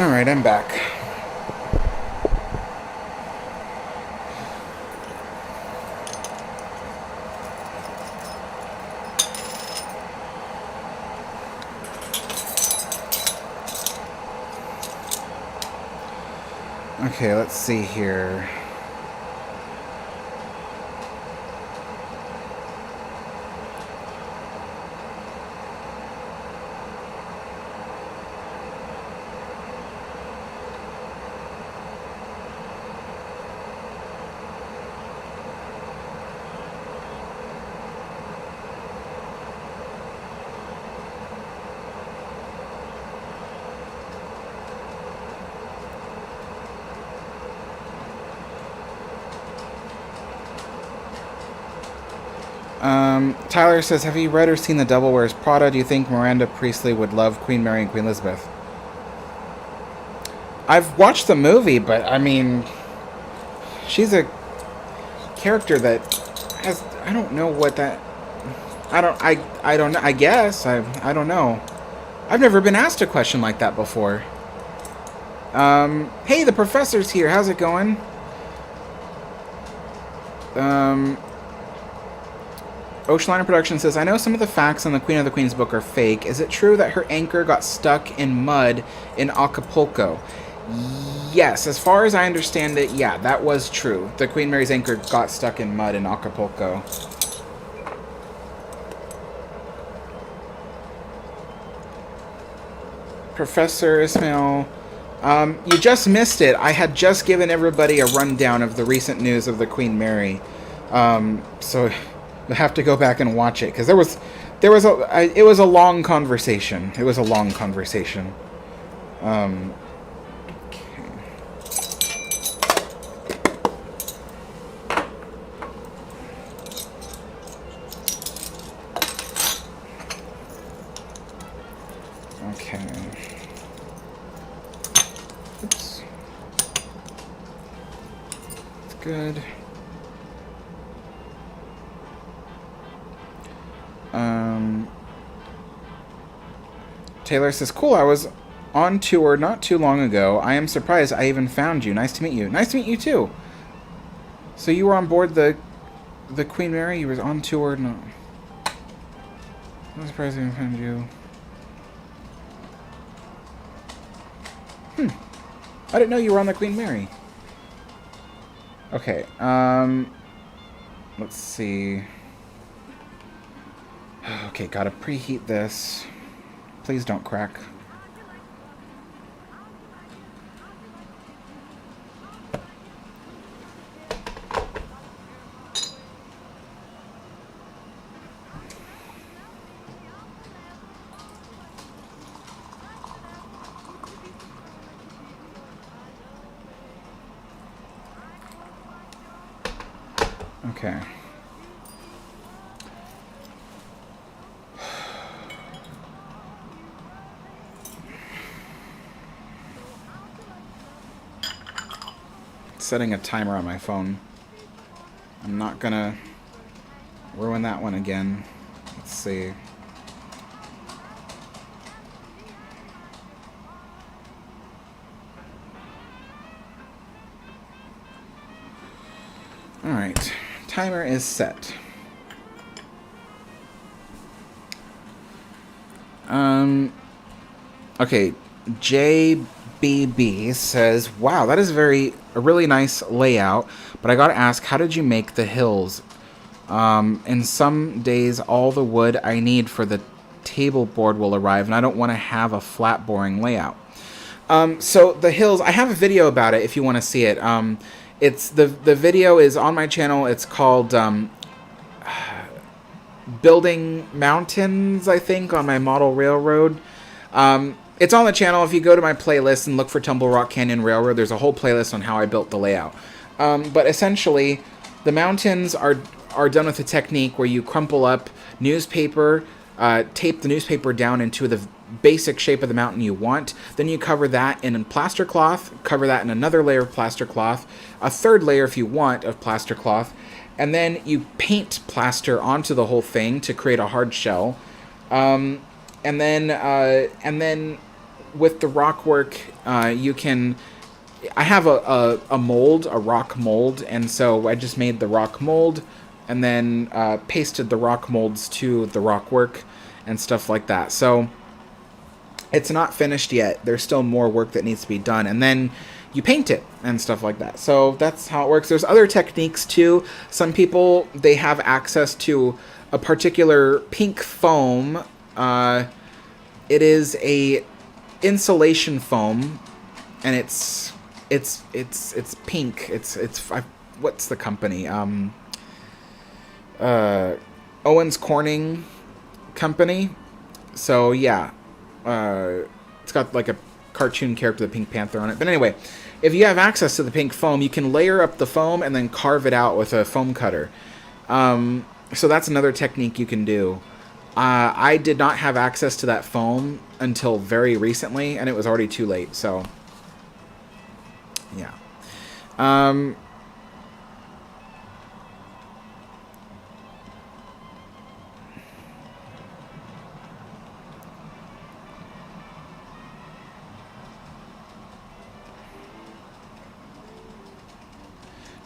Alright, I'm back. Okay, let's see here. Tyler says, have you read or seen The Devil Wears Prada? Do you think Miranda Priestley would love Queen Mary and Queen Elizabeth? I've watched the movie, but I mean, she's a character that has, I don't know what that, I don't know, I guess, I don't know. I've never been asked a question like that before. Hey, the professor's here, how's it going? Oceanliner Production says, I know some of the facts in the Queen of the Queens book are fake. Is it true that her anchor got stuck in mud in Acapulco? Yes, as far as I understand it, yeah, that was true. The Queen Mary's anchor got stuck in mud in Acapulco. Professor Ismail, you just missed it. I had just given everybody a rundown of the recent news of the Queen Mary. So you'll have to go back and watch it, because it was a long conversation. It was a long conversation. Okay. Okay. Oops. It's good. Taylor says, cool, I was on tour not too long ago. I am surprised I even found you. Nice to meet you. Nice to meet you, too. So you were on board the Queen Mary? You were on tour? No. I'm surprised I even found you. I didn't know you were on the Queen Mary. Okay, let's see. Okay, gotta preheat this. Please don't crack. Okay. Setting a timer on my phone. I'm not gonna ruin that one again. Let's see. Alright. Timer is set. Okay, JBB says, wow, that is a really nice layout, but I gotta ask, how did you make the hills? In some days, all the wood I need for the table board will arrive, and I don't want to have a flat, boring layout. So the hills, I have a video about it if you want to see it. It's the video is on my channel. It's called Building Mountains, I think, on my model railroad. It's on the channel. If you go to my playlist and look for Tumble Rock Canyon Railroad, there's a whole playlist on how I built the layout. But essentially, the mountains are done with a technique where you crumple up newspaper, tape the newspaper down into the basic shape of the mountain you want. Then you cover that in plaster cloth, cover that in another layer of plaster cloth, a third layer if you want of plaster cloth, and then you paint plaster onto the whole thing to create a hard shell. And then with the rock work, you can... I have a mold, a rock mold, and so I just made the rock mold and then pasted the rock molds to the rock work and stuff like that. So it's not finished yet. There's still more work that needs to be done. And then you paint it and stuff like that. So that's how it works. There's other techniques too. Some people, they have access to a particular pink foam. It is a insulation foam, and it's pink. What's the company? Owens Corning Company. So yeah, it's got like a cartoon character, the Pink Panther, on it. But anyway, if you have access to the pink foam, you can layer up the foam and then carve it out with a foam cutter. So that's another technique you can do. I did not have access to that foam until very recently, and it was already too late. So yeah.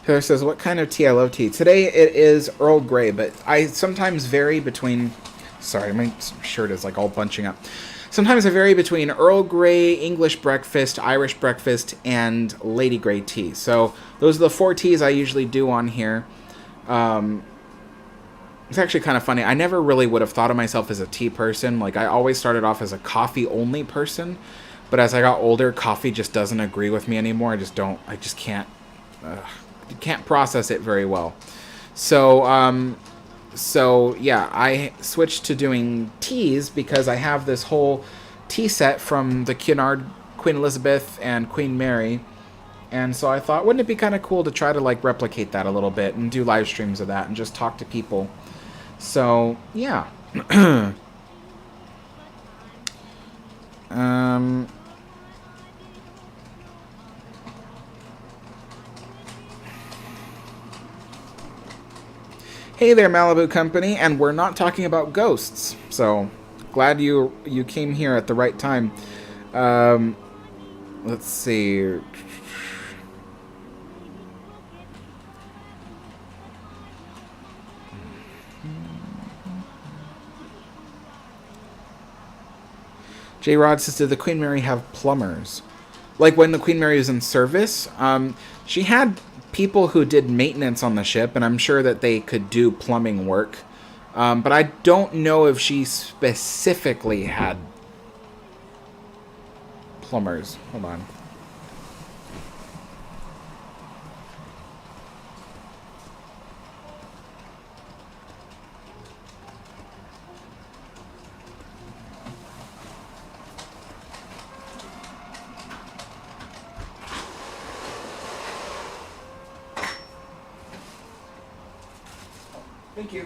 Taylor says, what kind of tea? I love tea. Today it is Earl Grey, but I sometimes vary between... Sorry, my shirt is like all bunching up. Sometimes I vary between Earl Grey, English breakfast, Irish breakfast, and Lady Grey tea. So those are the 4 teas I usually do on here. It's actually kind of funny. I never really would have thought of myself as a tea person. Like, I always started off as a coffee-only person. But as I got older, coffee just doesn't agree with me anymore. I just can't process it very well. So yeah, I switched to doing teas because I have this whole tea set from the Cunard Queen Elizabeth and Queen Mary. And so I thought, wouldn't it be kind of cool to try to like replicate that a little bit and do live streams of that and just talk to people. So, yeah. Hey there, Malibu Company, and we're not talking about ghosts, so glad you came here at the right time. Let's see. J. Rod says, did the Queen Mary have plumbers? Like when the Queen Mary was in service, she had people who did maintenance on the ship, and I'm sure that they could do plumbing work. But I don't know if she specifically had plumbers. Hold on. Thank you.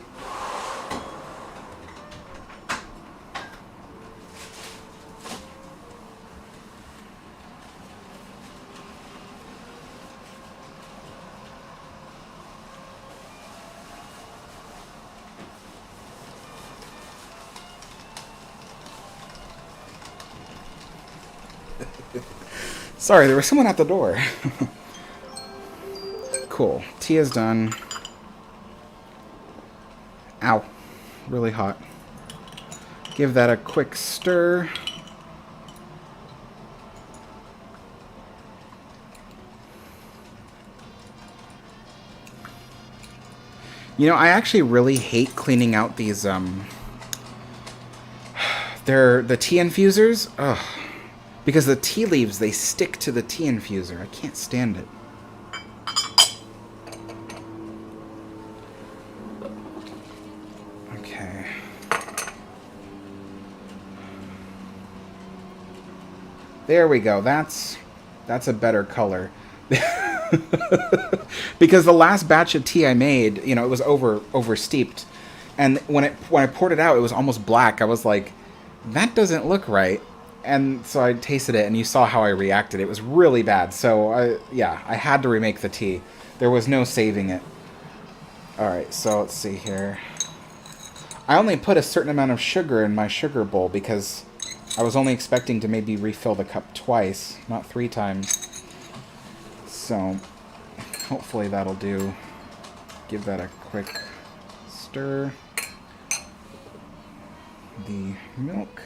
Sorry, there was someone at the door. Cool. Tea is done. Ow. Really hot. Give that a quick stir. You know, I actually really hate cleaning out these, they're the tea infusers. Ugh. Because the tea leaves, they stick to the tea infuser. I can't stand it. Okay. There we go. That's a better color. Because the last batch of tea I made, you know, it was over steeped. And when I poured it out, it was almost black. I was like, that doesn't look right. And so I tasted it, and you saw how I reacted. It was really bad. So, I had to remake the tea. There was no saving it. Alright, so let's see here. I only put a certain amount of sugar in my sugar bowl because I was only expecting to maybe refill the cup twice, not 3 times. So, hopefully that'll do. Give that a quick stir. The milk.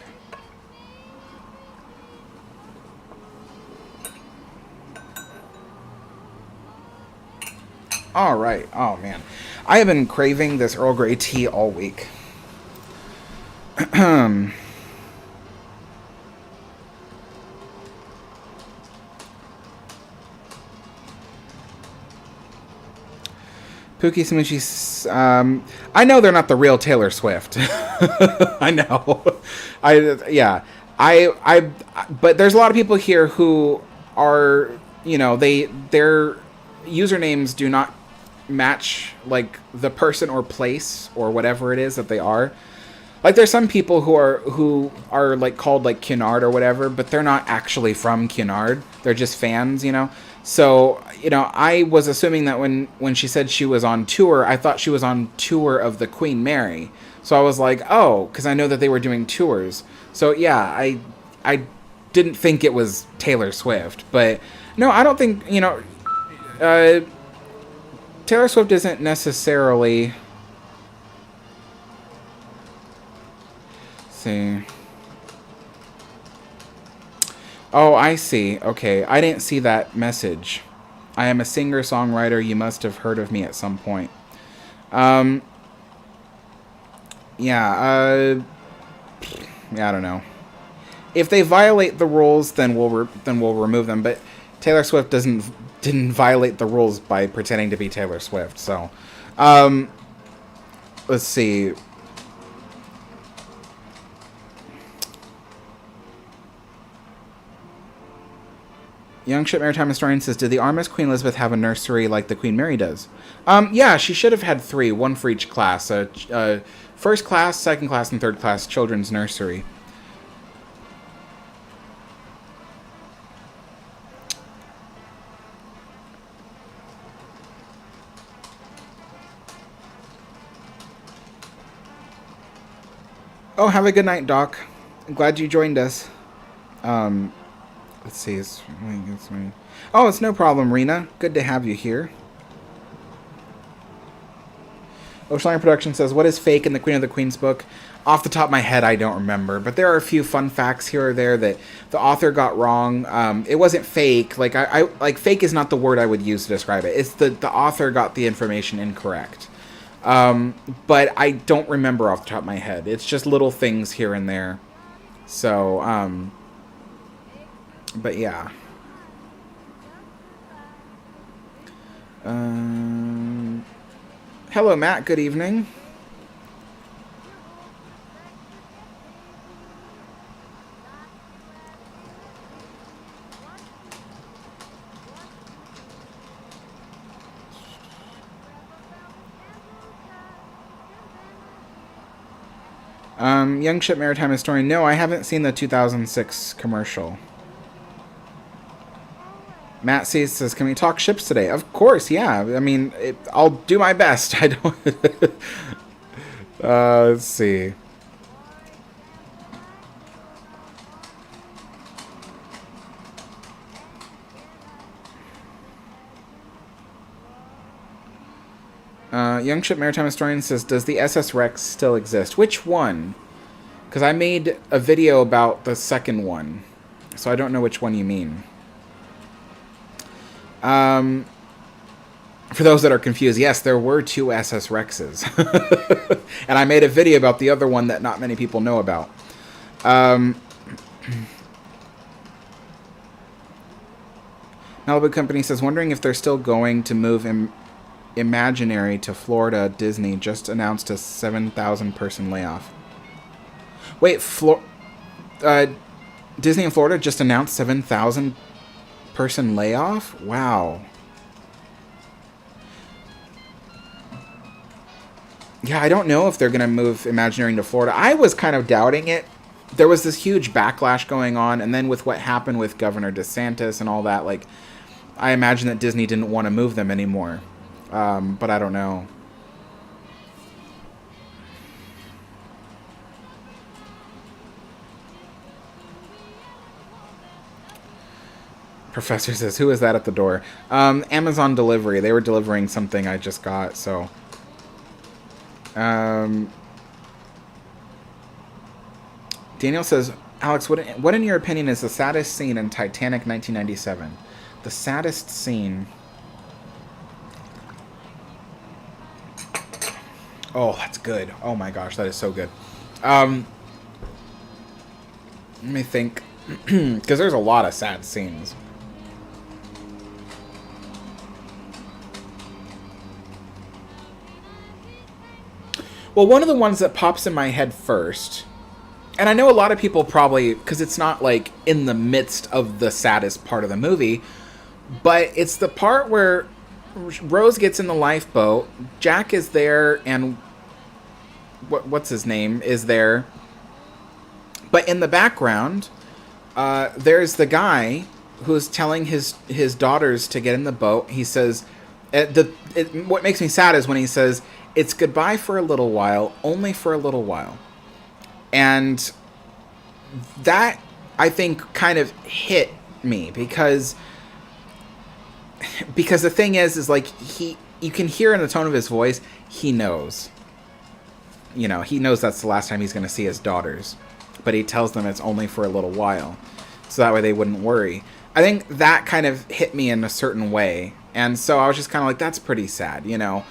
All right. Oh, man. I have been craving this Earl Grey tea all week. Pookie Smoochie, I know they're not the real Taylor Swift. I know. But there's a lot of people here who are, you know, their usernames do not match, like, the person or place or whatever it is that they are. Like, there's some people who are like called like Cunard or whatever, but they're not actually from Cunard. They're just fans, you know. So, you know, I was assuming that when she said she was on tour, I thought she was on tour of the Queen Mary. So I was like, oh, because I know that they were doing tours. So yeah, I didn't think it was Taylor Swift, but no, I don't think, you know, Taylor Swift isn't necessarily. Let's see. Oh, I see. Okay, I didn't see that message. I am a singer-songwriter. You must have heard of me at some point. Yeah, I don't know. If they violate the rules, then we'll remove them. But Taylor Swift didn't violate the rules by pretending to be Taylor Swift. So, let's see. Young Ship Maritime Historian says, did the RMS Queen Elizabeth have a nursery like the Queen Mary does? Yeah, she should have had 3, one for each class. First class, second class, and third class children's nursery. Oh, have a good night, Doc. I'm glad you joined us. Let's see. Oh, it's no problem, Rena. Good to have you here. Oceanline Production says, what is fake in the Queen of the Queens book? Off the top of my head, I don't remember. But there are a few fun facts here or there that the author got wrong. It wasn't fake. Like, like fake is not the word I would use to describe it. It's the author got the information incorrect. But I don't remember off the top of my head. It's just little things here and there. So, but yeah. Hello, Matt. Good evening. Young Ship Maritime Historian. No, I haven't seen the 2006 commercial. Matt says, can we talk ships today? Of course, yeah. I mean, I'll do my best. I don't... let's see. Young Ship Maritime Historian says, does the SS Rex still exist? Which one? Because I made a video about the second one. So I don't know which one you mean. For those that are confused, yes, there were 2 SS Rexes. And I made a video about the other one that not many people know about. Malibu Company says, wondering if they're still going to move Imaginary to Florida. Disney just announced a 7,000 person layoff. Wait, Disney in Florida just announced 7,000 person layoff? Wow. Yeah, I don't know if they're going to move Imaginary to Florida. I was kind of doubting it. There was this huge backlash going on, and then with what happened with Governor DeSantis and all that, like, I imagine that Disney didn't want to move them anymore. But I don't know. Professor says, who is that at the door? Amazon delivery. They were delivering something I just got, so. Daniel says, Alex, what in your opinion is the saddest scene in Titanic 1997? The saddest scene. Oh, that's good. Oh my gosh, that is so good. Let me think. Because there's a lot of sad scenes. Well, one of the ones that pops in my head first, and I know a lot of people probably, because it's not like in the midst of the saddest part of the movie, but it's the part where Rose gets in the lifeboat, Jack is there, and what's his name is there. But in the background, there's the guy who's telling his daughters to get in the boat. He says, what makes me sad is when he says, it's goodbye for a little while, only for a little while. And that, I think, kind of hit me because the thing is like you can hear in the tone of his voice, he knows. You know, he knows that's the last time he's going to see his daughters. But he tells them it's only for a little while. So that way they wouldn't worry. I think that kind of hit me in a certain way. And so I was just kind of like, that's pretty sad, you know.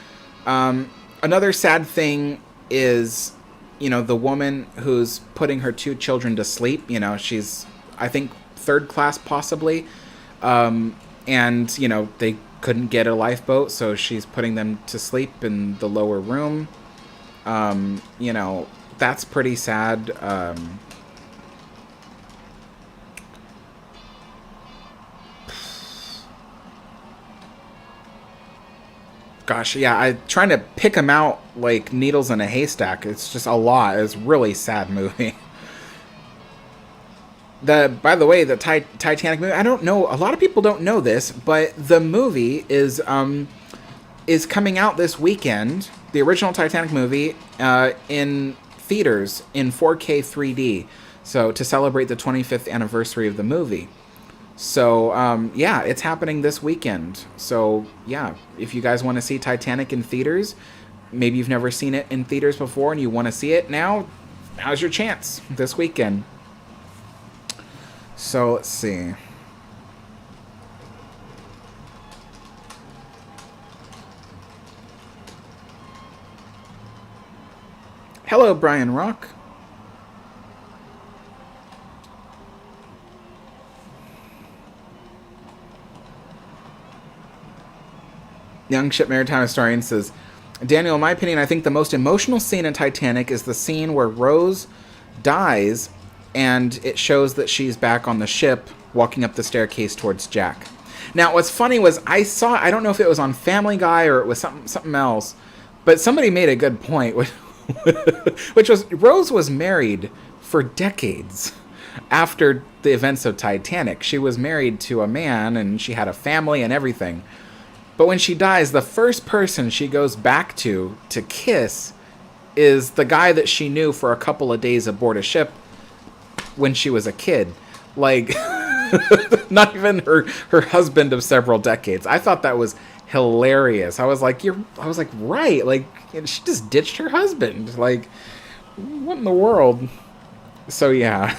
Another sad thing is, you know, the woman who's putting her 2 children to sleep. You know, she's, I think, 3rd class possibly. And, you know, they couldn't get a lifeboat, so she's putting them to sleep in the lower room. You know, that's pretty sad. Gosh, yeah, I'm trying to pick them out like needles in a haystack. It's just a lot. It's a really sad movie. By the way, the Titanic movie, I don't know, a lot of people don't know this, but the movie is coming out this weekend, the original Titanic movie, in theaters in 4K 3D, so to celebrate the 25th anniversary of the movie. So, yeah, it's happening this weekend. So, yeah, if you guys want to see Titanic in theaters, maybe you've never seen it in theaters before and you want to see it now, now's your chance this weekend. So, let's see. Hello, Brian Rock. Young Ship Maritime Historian says, Daniel, in my opinion, I think the most emotional scene in Titanic is the scene where Rose dies and it shows that she's back on the ship walking up the staircase towards Jack. Now, what's funny was I don't know if it was on Family Guy or it was something else, but somebody made a good point, which was Rose was married for decades after the events of Titanic. She was married to a man and she had a family and everything. But when she dies, the first person she goes back to kiss is the guy that she knew for a couple of days aboard a ship when she was a kid. Like, not even her husband of several decades. I thought that was hilarious. I was like, right. Like, she just ditched her husband. Like, what in the world? So, yeah.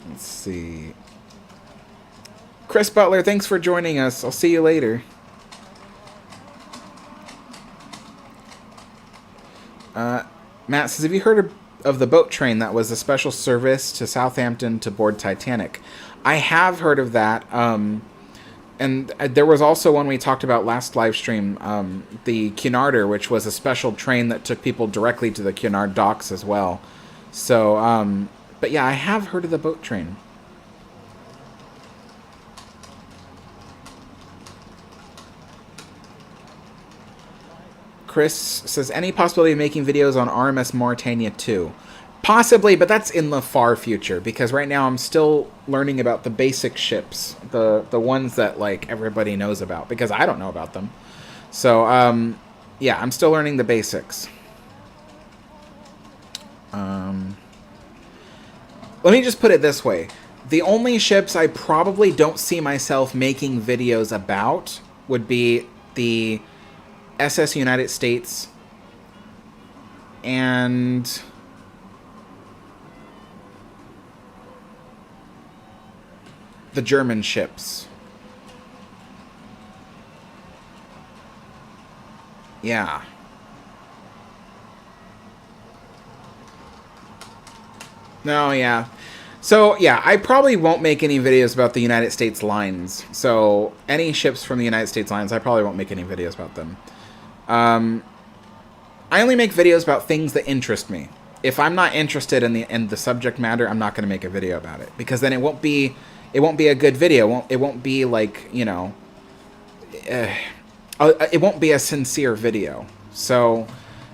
Let's see. Chris Butler, thanks for joining us. I'll see you later. Matt says, have you heard of the boat train that was a special service to Southampton to board Titanic? I have heard of that. And there was also one we talked about last live stream, the Cunarder, which was a special train that took people directly to the Cunard docks as well. So, but yeah, I have heard of the boat train. Chris says, any possibility of making videos on RMS Mauretania 2? Possibly, but that's in the far future, because right now I'm still learning about the basic ships, the ones that like everybody knows about, because I don't know about them. So, yeah, I'm still learning the basics. Let me just put it this way. The only ships I probably don't see myself making videos about would be the SS United States and the German ships. Yeah. No, yeah. So, yeah, I probably won't make any videos about the United States lines. So, any ships from the United States lines, I probably won't make any videos about them. I only make videos about things that interest me. If I'm not interested in the subject matter, I'm not going to make a video about it, because then it won't be a good video. It won't be like, you know, it won't be a sincere video. So,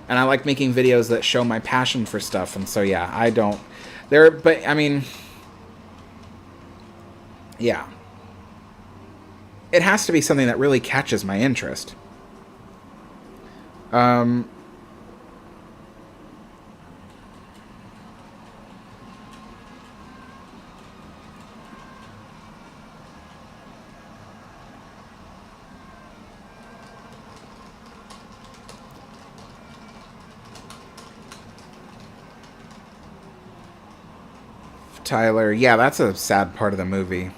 and I like making videos that show my passion for stuff, and so yeah, I don't there, but I mean, yeah, it has to be something that really catches my interest. Tyler, yeah, that's a sad part of the movie.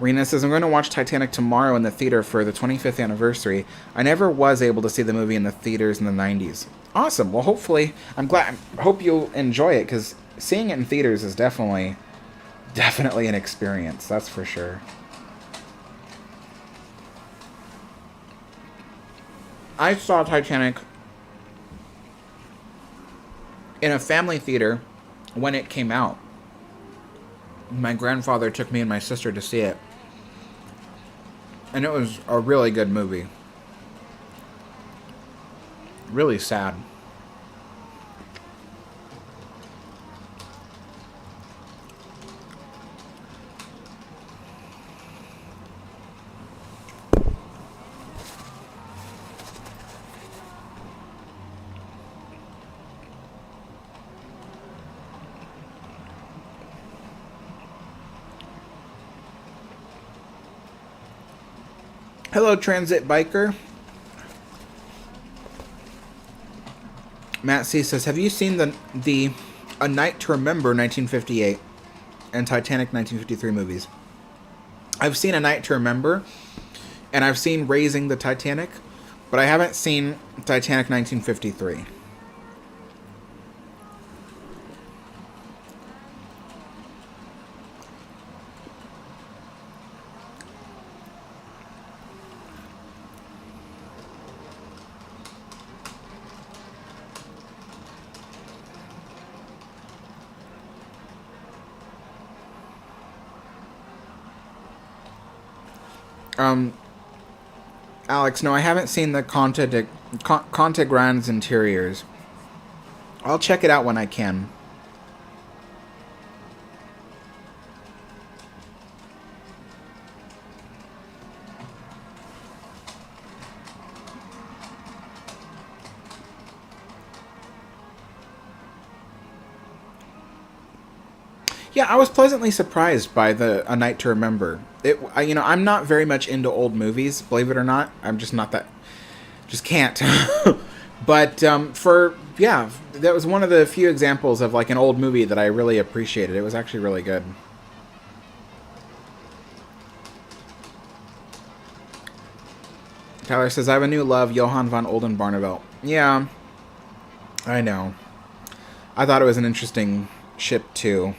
Rena says, I'm going to watch Titanic tomorrow in the theater for the 25th anniversary. I never was able to see the movie in the theaters in the 90s. Awesome. Well, hopefully, I hope you'll enjoy it, because seeing it in theaters is definitely an experience. That's for sure. I saw Titanic in a family theater when it came out. My grandfather took me and my sister to see it. And it was a really good movie. Really sad. Hello, Transit Biker. Matt C says, have you seen the A Night to Remember 1958 and Titanic 1953 movies? I've seen A Night to Remember, and I've seen Raising the Titanic, but I haven't seen Titanic 1953. Alex, no, I haven't seen the Conte Grand's interiors. I'll check it out when I can. Yeah, I was pleasantly surprised by the A Night to Remember. I'm not very much into old movies, believe it or not. I'm just not that, just can't. But that was one of the few examples of like an old movie that I really appreciated. It was actually really good. Tyler says, I have a new love, Johann von Oldenbarnevelt. Yeah, I know. I thought it was an interesting ship too.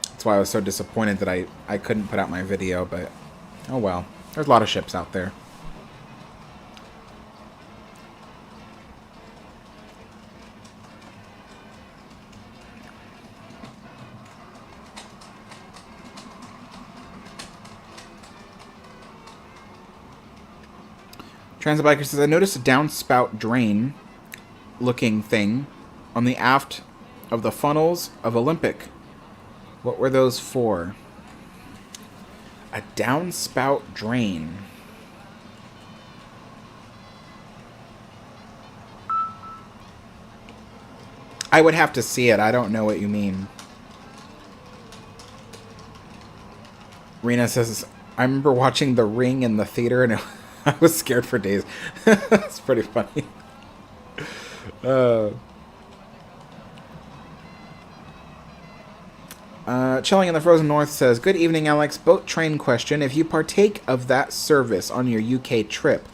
That's why I was so disappointed that I couldn't put out my video, but oh well. There's a lot of ships out there. Transit Biker says, I noticed a downspout drain looking thing on the aft of the funnels of Olympic. What were those for? A downspout drain. I would have to see it. I don't know what you mean. Rena says, I remember watching The Ring in the theater and I was scared for days. That's pretty funny. Chilling in the Frozen North says, good evening, Alex. Boat train question. If you partake of that service on your UK trip,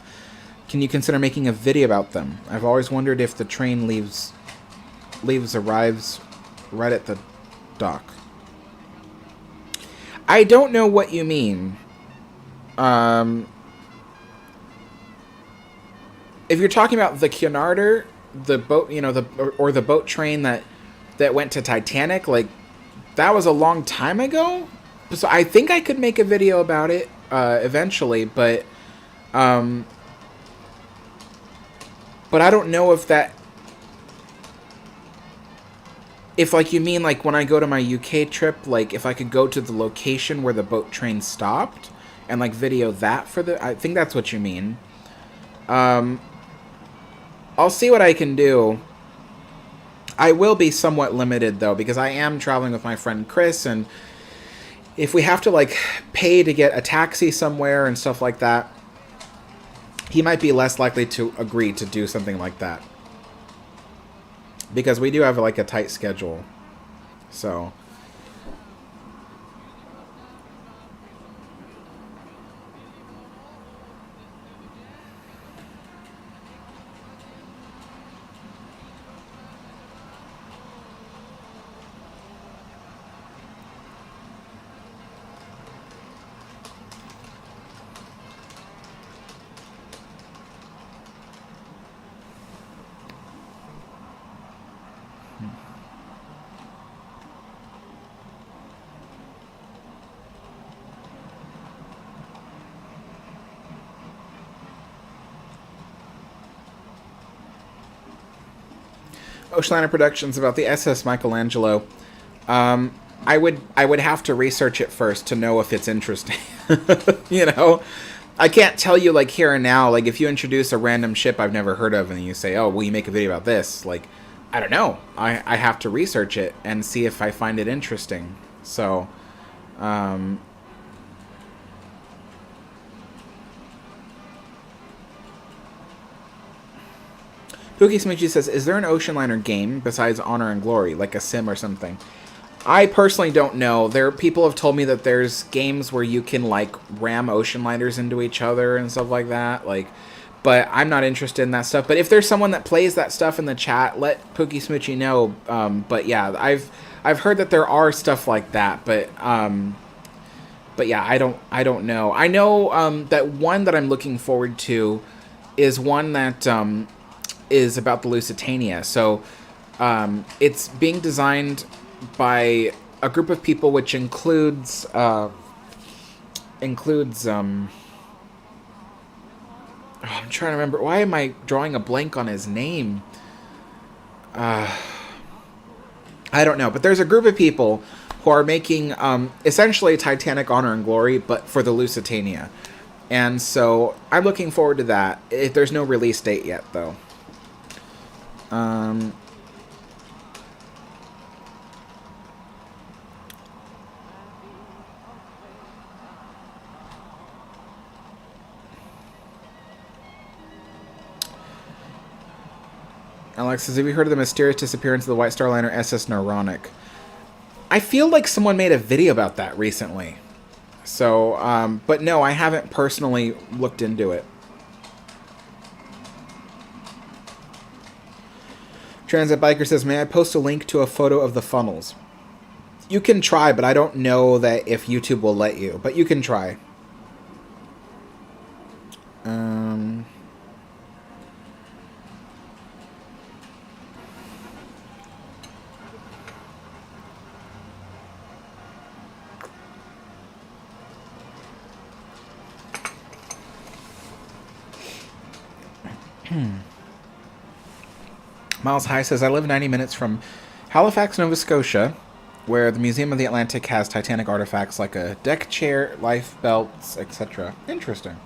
can you consider making a video about them? I've always wondered if the train arrives right at the dock. I don't know what you mean. If you're talking about the Cunard, the boat, you know, or the boat train that went to Titanic, like, that was a long time ago. So I think I could make a video about it eventually, but I don't know if that, if, like, you mean, like, when I go to my UK trip, like, if I could go to the location where the boat train stopped and, like, video that for the, I think that's what you mean. I'll see what I can do. I will be somewhat limited, though, because I am traveling with my friend Chris, and if we have to, like, pay to get a taxi somewhere and stuff like that, he might be less likely to agree to do something like that. Because we do have, like, a tight schedule. So... Oceanliner Productions about the SS Michelangelo. I would have to research it first to know if it's interesting. You know, I can't tell you, like, here and now. Like, if you introduce a random ship I've never heard of and you say, "Oh, will you make a video about this?" Like, I don't know. I have to research it and see if I find it interesting. So, Pookie Smoochie says, is there an ocean liner game besides Honor and Glory, like a sim or something? I personally don't know. People have told me that there's games where you can, like, ram ocean liners into each other and stuff like that. Like, but I'm not interested in that stuff. But if there's someone that plays that stuff in the chat, let Pookie Smoochie know. But yeah, I've heard that there are stuff like that. But yeah, I don't know. I know that one that I'm looking forward to is one that is about the Lusitania. So it's being designed by a group of people, which includes I'm trying to remember. Why am I drawing a blank on his name? I don't know, but there's a group of people who are making essentially Titanic Honor and Glory, but for the Lusitania. And so I'm looking forward to that. There's no release date yet, though. Alex says, have you heard of the mysterious disappearance of the White Star Liner SS Naronic? I feel like someone made a video about that recently. So, but no, I haven't personally looked into it. Transit Biker says, may I post a link to a photo of the funnels? You can try, but I don't know that if YouTube will let you. But you can try. Miles High says, I live 90 minutes from Halifax, Nova Scotia, where the Museum of the Atlantic has Titanic artifacts like a deck chair, life belts, etc. Interesting.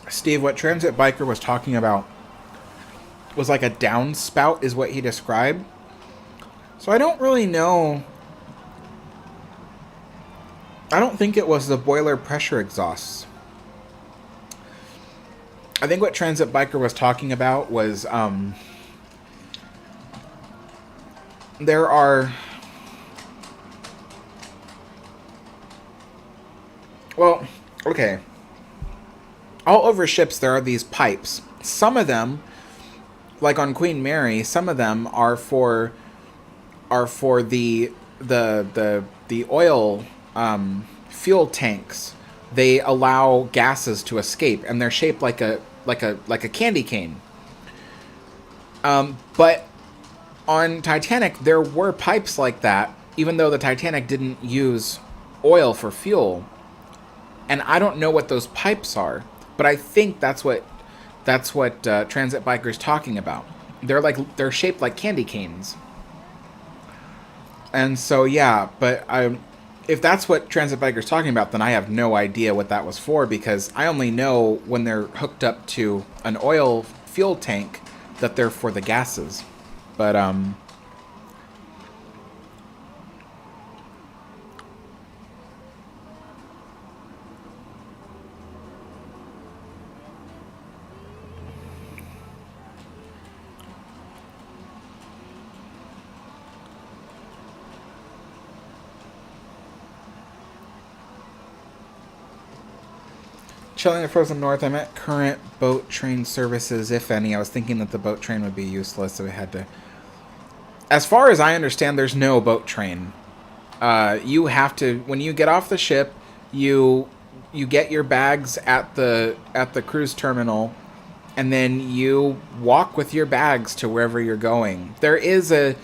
Steve, what Transit Biker was talking about was like a downspout is what he described. So I don't really know. I don't think it was the boiler pressure exhausts. I think what Transit Biker was talking about was there are... Well, okay. All over ships there are these pipes. Some of them, like on Queen Mary, some of them are for the oil fuel tanks. They allow gases to escape, and they're shaped like a candy cane. But on Titanic, there were pipes like that, even though the Titanic didn't use oil for fuel. And I don't know what those pipes are, but I think that's what Transit Biker's talking about. They're shaped like candy canes. And so yeah, but if that's what Transit Biker's talking about, then I have no idea what that was for, because I only know when they're hooked up to an oil fuel tank that they're for the gases. But chilling at Frozen North, I meant current boat train services, if any. I was thinking that the boat train would be useless, so we had to... As far as I understand, there's no boat train. You have to... When you get off the ship, you get your bags at the cruise terminal, and then you walk with your bags to wherever you're going. There is a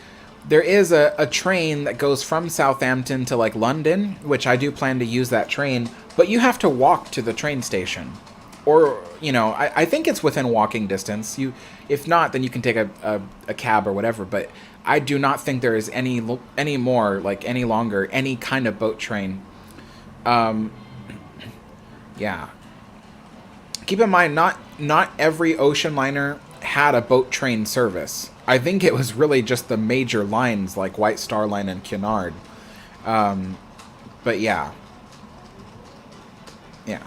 train that goes from Southampton to like London, which I do plan to use that train, but you have to walk to the train station. Or, you know, I think it's within walking distance. If not, then you can take a cab or whatever, but I do not think there is any longer any kind of boat train. Yeah. Keep in mind, not every ocean liner had a boat train service. I think it was really just the major lines like White Star Line and Cunard. But yeah. Yeah.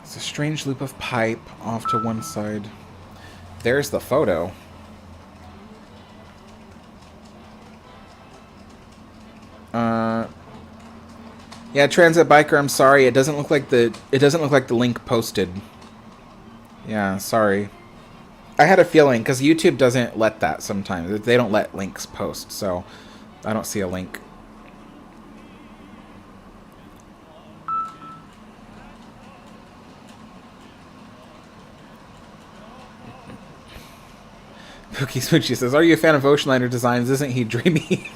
It's a strange loop of pipe off to one side. There's the photo. Yeah, Transit Biker, I'm sorry. It doesn't look like the link posted. Yeah, sorry. I had a feeling, because YouTube doesn't let that sometimes. They don't let links post, so I don't see a link. Pookie Smoochie says, are you a fan of ocean liner designs? Isn't he dreamy?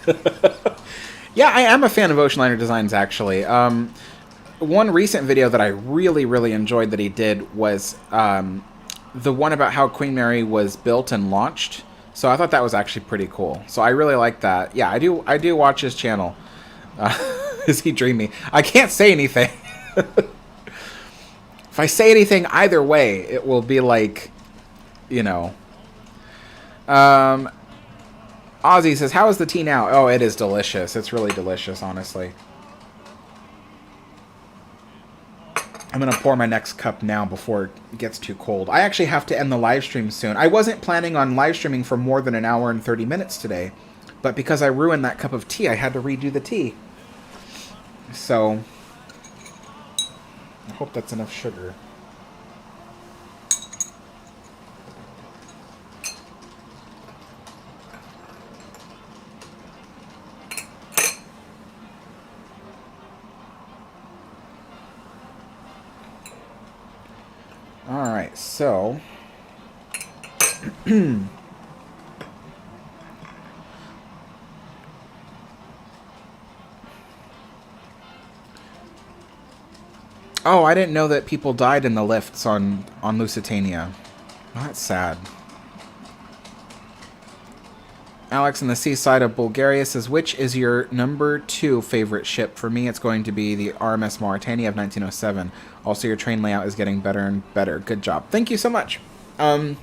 Yeah, I am a fan of ocean liner designs, actually. One recent video that I really, really enjoyed that he did was the one about how Queen Mary was built and launched. So I thought that was actually pretty cool. So I really like that. Yeah, I do watch his channel. Is he dreamy? I can't say anything. If I say anything either way, it will be like, you know... Ozzy says, how is the tea now? Oh, it is delicious. It's really delicious, honestly. I'm going to pour my next cup now before it gets too cold. I actually have to end the live stream soon. I wasn't planning on live streaming for more than an hour and 30 minutes today, but because I ruined that cup of tea, I had to redo the tea. So, I hope that's enough sugar. Alright, so... Oh, I didn't know that people died in the lifts on Lusitania. Well, that's sad. Alex in the seaside of Bulgaria says, which is your number 2 favorite ship? For me, it's going to be the RMS Mauretania of 1907. Also, your train layout is getting better and better. Good job. Thank you so much. My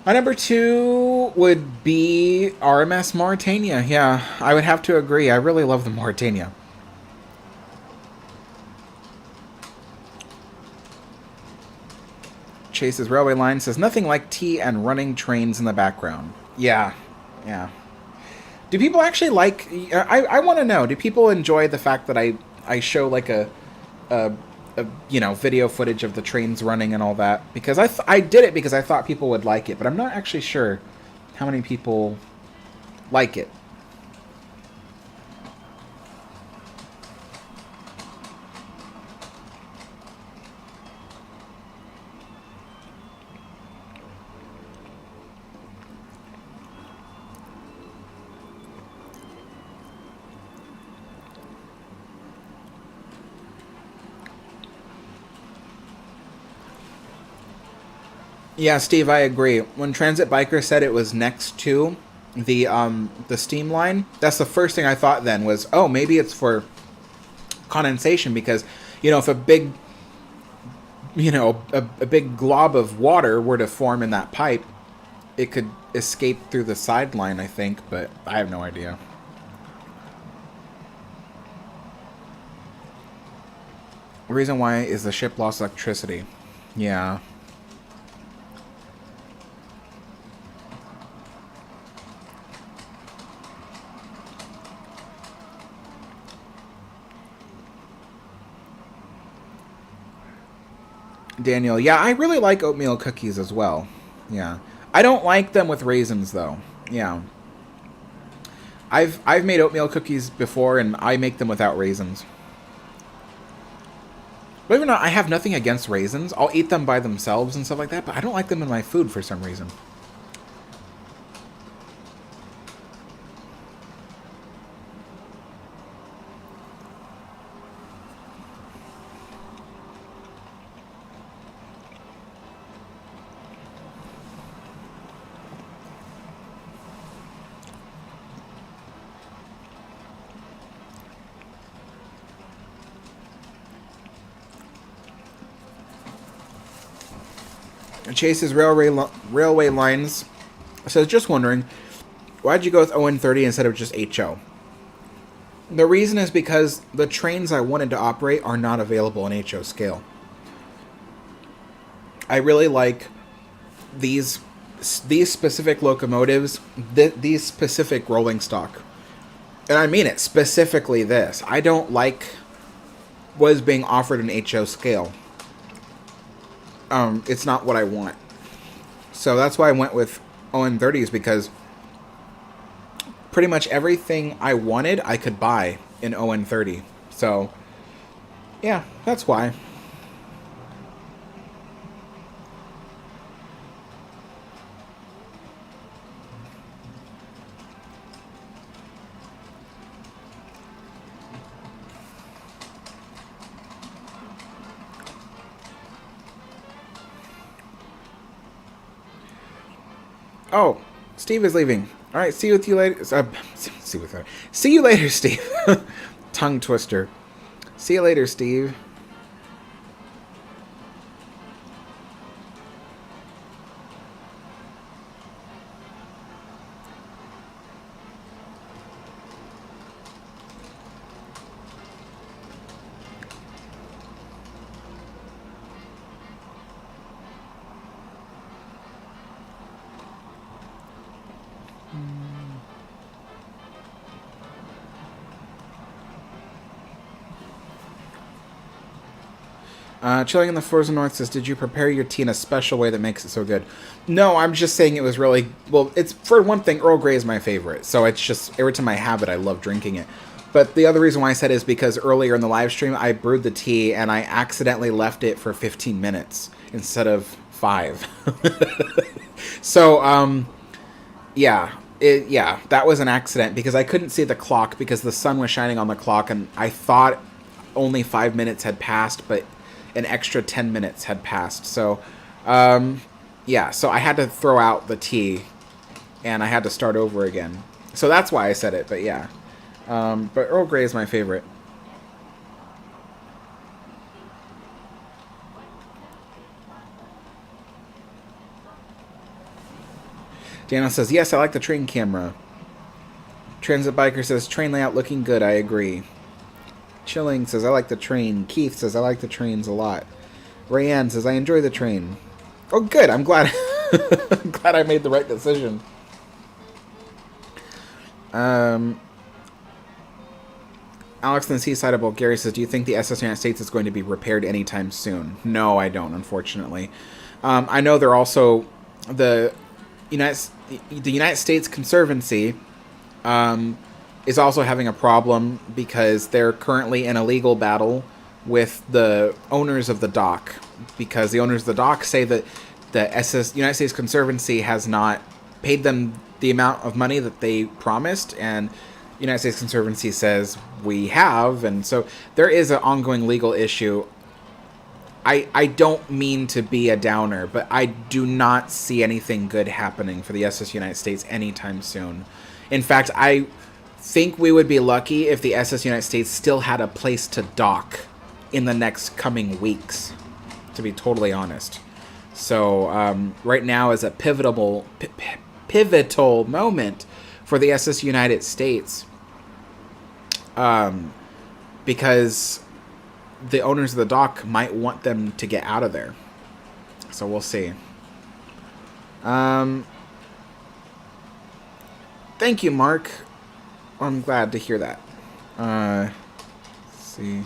number 2 would be RMS Mauretania. Yeah, I would have to agree. I really love the Mauretania. Chase's railway line says, nothing like tea and running trains in the background. Yeah, yeah. Do people actually like... I want to know, do people enjoy the fact that I show like a you know, video footage of the trains running and all that? Because I did it because I thought people would like it, but I'm not actually sure how many people like it. Yeah, Steve, I agree. When Transit Biker said it was next to the steam line, that's the first thing I thought then was, oh, maybe it's for condensation because, you know, if a big, you know, a big glob of water were to form in that pipe, it could escape through the sideline, I think, but I have no idea. The reason why is the ship lost electricity. Yeah. Daniel, yeah, I really like oatmeal cookies as well. Yeah. I don't like them with raisins, though. Yeah. I've made oatmeal cookies before, and I make them without raisins. Believe it or not, I have nothing against raisins. I'll eat them by themselves and stuff like that, but I don't like them in my food for some reason. Chase's railway lines says, just wondering, why'd you go with ON30 instead of just HO? The reason is because the trains I wanted to operate are not available in HO scale. I really like these specific locomotives, these specific rolling stock. And I mean it, specifically this. I don't like what is being offered in HO scale. It's not what I want. So that's why I went with ON30s, because pretty much everything I wanted I could buy in ON30. So yeah, that's why. Oh, Steve is leaving. All right, see you later. See you later, Steve. Tongue twister. See you later, Steve. Chilling in the Frozen North says, did you prepare your tea in a special way that makes it so good? No, I'm just saying it was really... Well, it's, for one thing, Earl Grey is my favorite. So it's just, every time I have it, I love drinking it. But the other reason why I said it is because earlier in the live stream, I brewed the tea and I accidentally left it for 15 minutes instead of 5. So, yeah. That was an accident because I couldn't see the clock because the sun was shining on the clock, and I thought... only 5 minutes had passed, but an extra 10 minutes had passed. So, yeah, so I had to throw out the tea, and I had to start over again. So that's why I said it, but yeah. But Earl Grey is my favorite. Daniel says, yes, I like the train camera. Transit Biker says, train layout looking good, I agree. Chilling says, I like the train. Keith says, I like the trains a lot. Rayanne says, I enjoy the train. Oh, good, I'm glad. I'm glad I made the right decision. Alex in the Seaside of Bulgaria says, do you think the SS United States is going to be repaired anytime soon? No, I don't, unfortunately. I know they're also... The United States Conservancy is also having a problem because they're currently in a legal battle with the owners of the dock, because the owners of the dock say that the United States Conservancy has not paid them the amount of money that they promised, and United States Conservancy says we have, and so there is an ongoing legal issue. I don't mean to be a downer, but I do not see anything good happening for the SS United States anytime soon. In fact, I think we would be lucky if the SS United States still had a place to dock in the next coming weeks, to be totally honest. So right now is a pivotal moment for the SS United States, because the owners of the dock might want them to get out of there. So we'll see. Thank you, Mark. I'm glad to hear that. Let's see.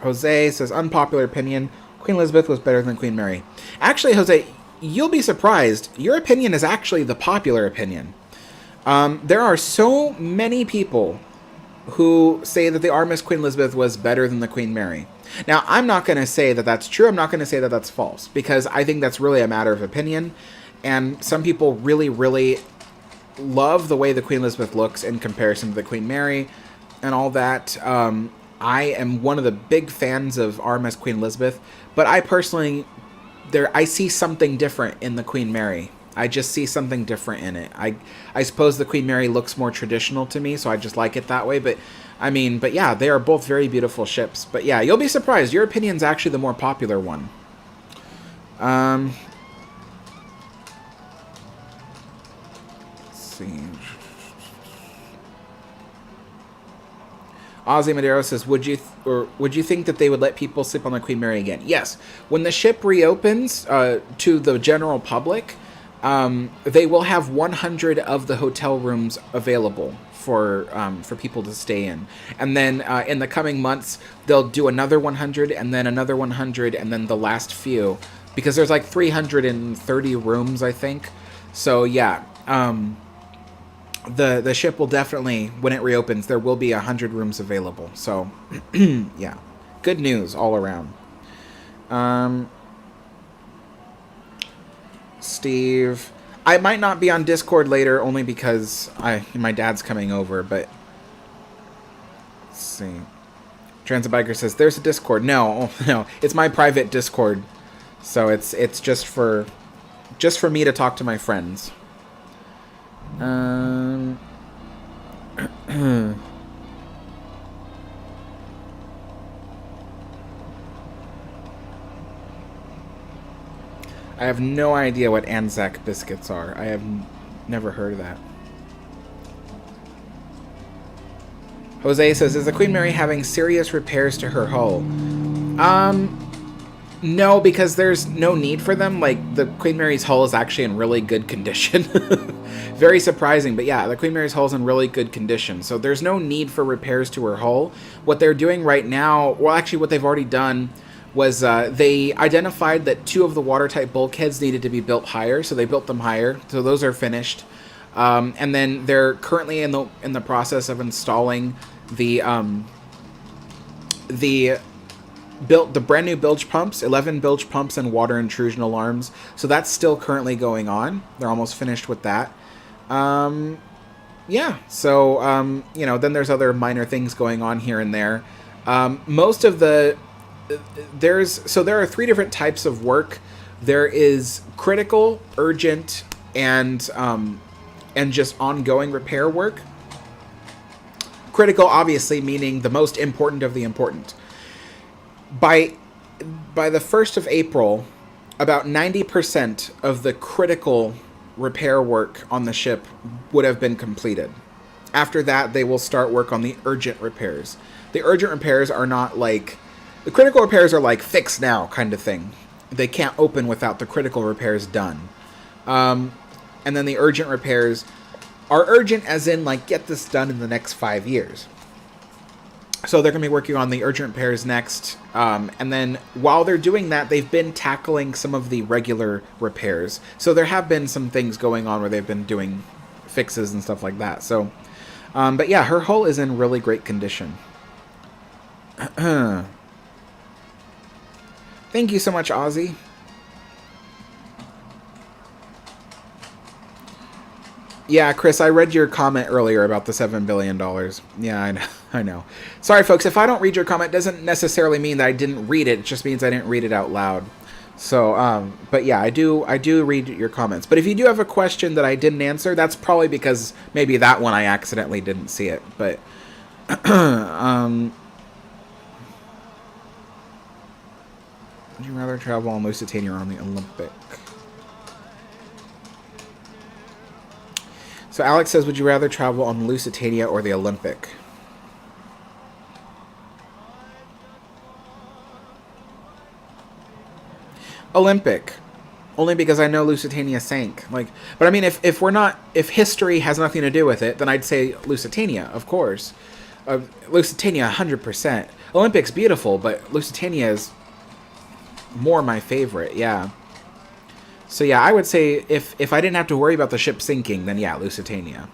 Jose says, unpopular opinion, Queen Elizabeth was better than Queen Mary. Actually, Jose, you'll be surprised. Your opinion is actually the popular opinion. There are so many people who say that the RMS Queen Elizabeth was better than the Queen Mary. Now, I'm not going to say that that's true. I'm not going to say that that's false, because I think that's really a matter of opinion. And some people really, really love the way the Queen Elizabeth looks in comparison to the Queen Mary and all that. I am one of the big fans of RMS Queen Elizabeth, but I personally, I see something different in the Queen Mary. I just see something different in it. I suppose the Queen Mary looks more traditional to me, so I just like it that way. But, I mean, but yeah, they are both very beautiful ships. But yeah, you'll be surprised. Your opinion's actually the more popular one. Let's see. Ozzy Madero says, would you think that they would let people sleep on the Queen Mary again? Yes. When the ship reopens to the general public, they will have 100 of the hotel rooms available for people to stay in. And then in the coming months, they'll do another 100, and then another 100, and then the last few. Because there's like 330 rooms, I think. So yeah, the ship will definitely, when it reopens, there will be 100 rooms available. So yeah, good news all around. Steve, I might not be on Discord later, only because my dad's coming over, but let's see. Transit Biker says, there's a Discord. No, it's my private Discord. So it's just for me to talk to my friends. I have no idea what Anzac biscuits are. I have never heard of that. Jose says, is the Queen Mary having serious repairs to her hull? No, because there's no need for them. Like, the Queen Mary's hull is actually in really good condition. Very surprising, but yeah, the Queen Mary's hull is in really good condition. So there's no need for repairs to her hull. What they're doing right now, well, actually what they've already done was they identified that 2 of the watertight bulkheads needed to be built higher, so they built them higher. So those are finished. And then they're currently in the process of installing the brand new bilge pumps, 11 bilge pumps and water intrusion alarms. So that's still currently going on. They're almost finished with that. yeah, so you know, then there's other minor things going on here and there. Most of the there are three different types of work. There is critical, urgent, and just ongoing repair work. Critical, obviously, meaning the most important of the important. By the 1st of April, about 90% of the critical repair work on the ship would have been completed. After that, they will start work on the urgent repairs. The urgent repairs are not like... The critical repairs are like fix now kind of thing. They can't open without the critical repairs done. And then the urgent repairs are urgent as in, like, get this done in the next 5 years. So they're going to be working on the urgent repairs next. And then while they're doing that, they've been tackling some of the regular repairs. So there have been some things going on where they've been doing fixes and stuff like that. So, but yeah, her hull is in really great condition. Thank you so much, Ozzy. Yeah, Chris, I read your comment earlier about the $7 billion. Yeah, I know. Sorry, folks, if I don't read your comment, it doesn't necessarily mean that I didn't read it. It just means I didn't read it out loud. So, but yeah, I do read your comments. But if you do have a question that I didn't answer, that's probably because maybe that one I accidentally didn't see it. But, would you rather travel on Lusitania or on the Olympic? So Alex says, would you rather travel on Lusitania or the Olympic? Olympic. Only because I know Lusitania sank. Like, but I mean, if history has nothing to do with it, then I'd say Lusitania, of course. Lusitania, 100%. Olympic's beautiful, but Lusitania is more my favorite, yeah. So yeah, I would say if I didn't have to worry about the ship sinking, then yeah, Lusitania.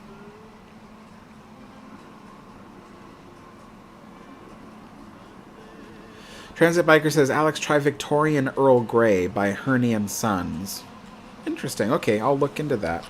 Transit Biker says, Alex, try Victorian Earl Grey by Herney & Sons. Interesting. Okay, I'll look into that.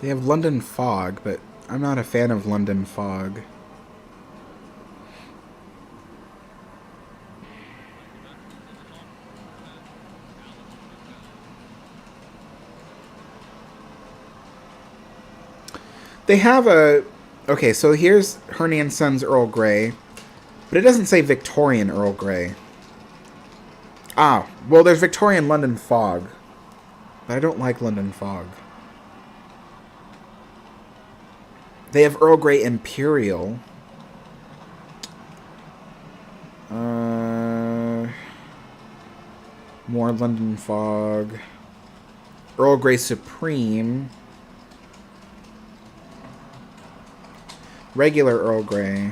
They have London Fog, but I'm not a fan of London Fog. They have a... Okay, so here's Herney & Sons Earl Grey, but it doesn't say Victorian Earl Grey. Ah, well, there's Victorian London Fog, but I don't like London Fog. They have Earl Grey Imperial. More London Fog. Earl Grey Supreme. Regular Earl Grey.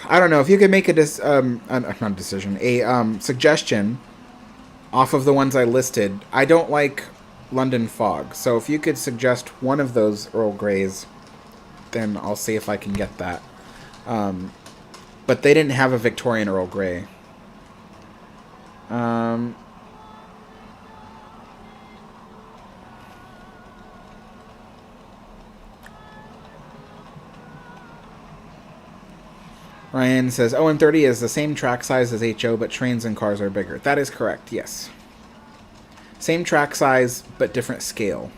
I don't know if you could make a suggestion off of the ones I listed. I don't like London Fog, so if you could suggest one of those Earl Greys, then I'll see if I can get that. But they didn't have a Victorian Earl Grey. Ryan says, OM30 is the same track size as HO, but trains and cars are bigger. That is correct, yes. Same track size, but different scale.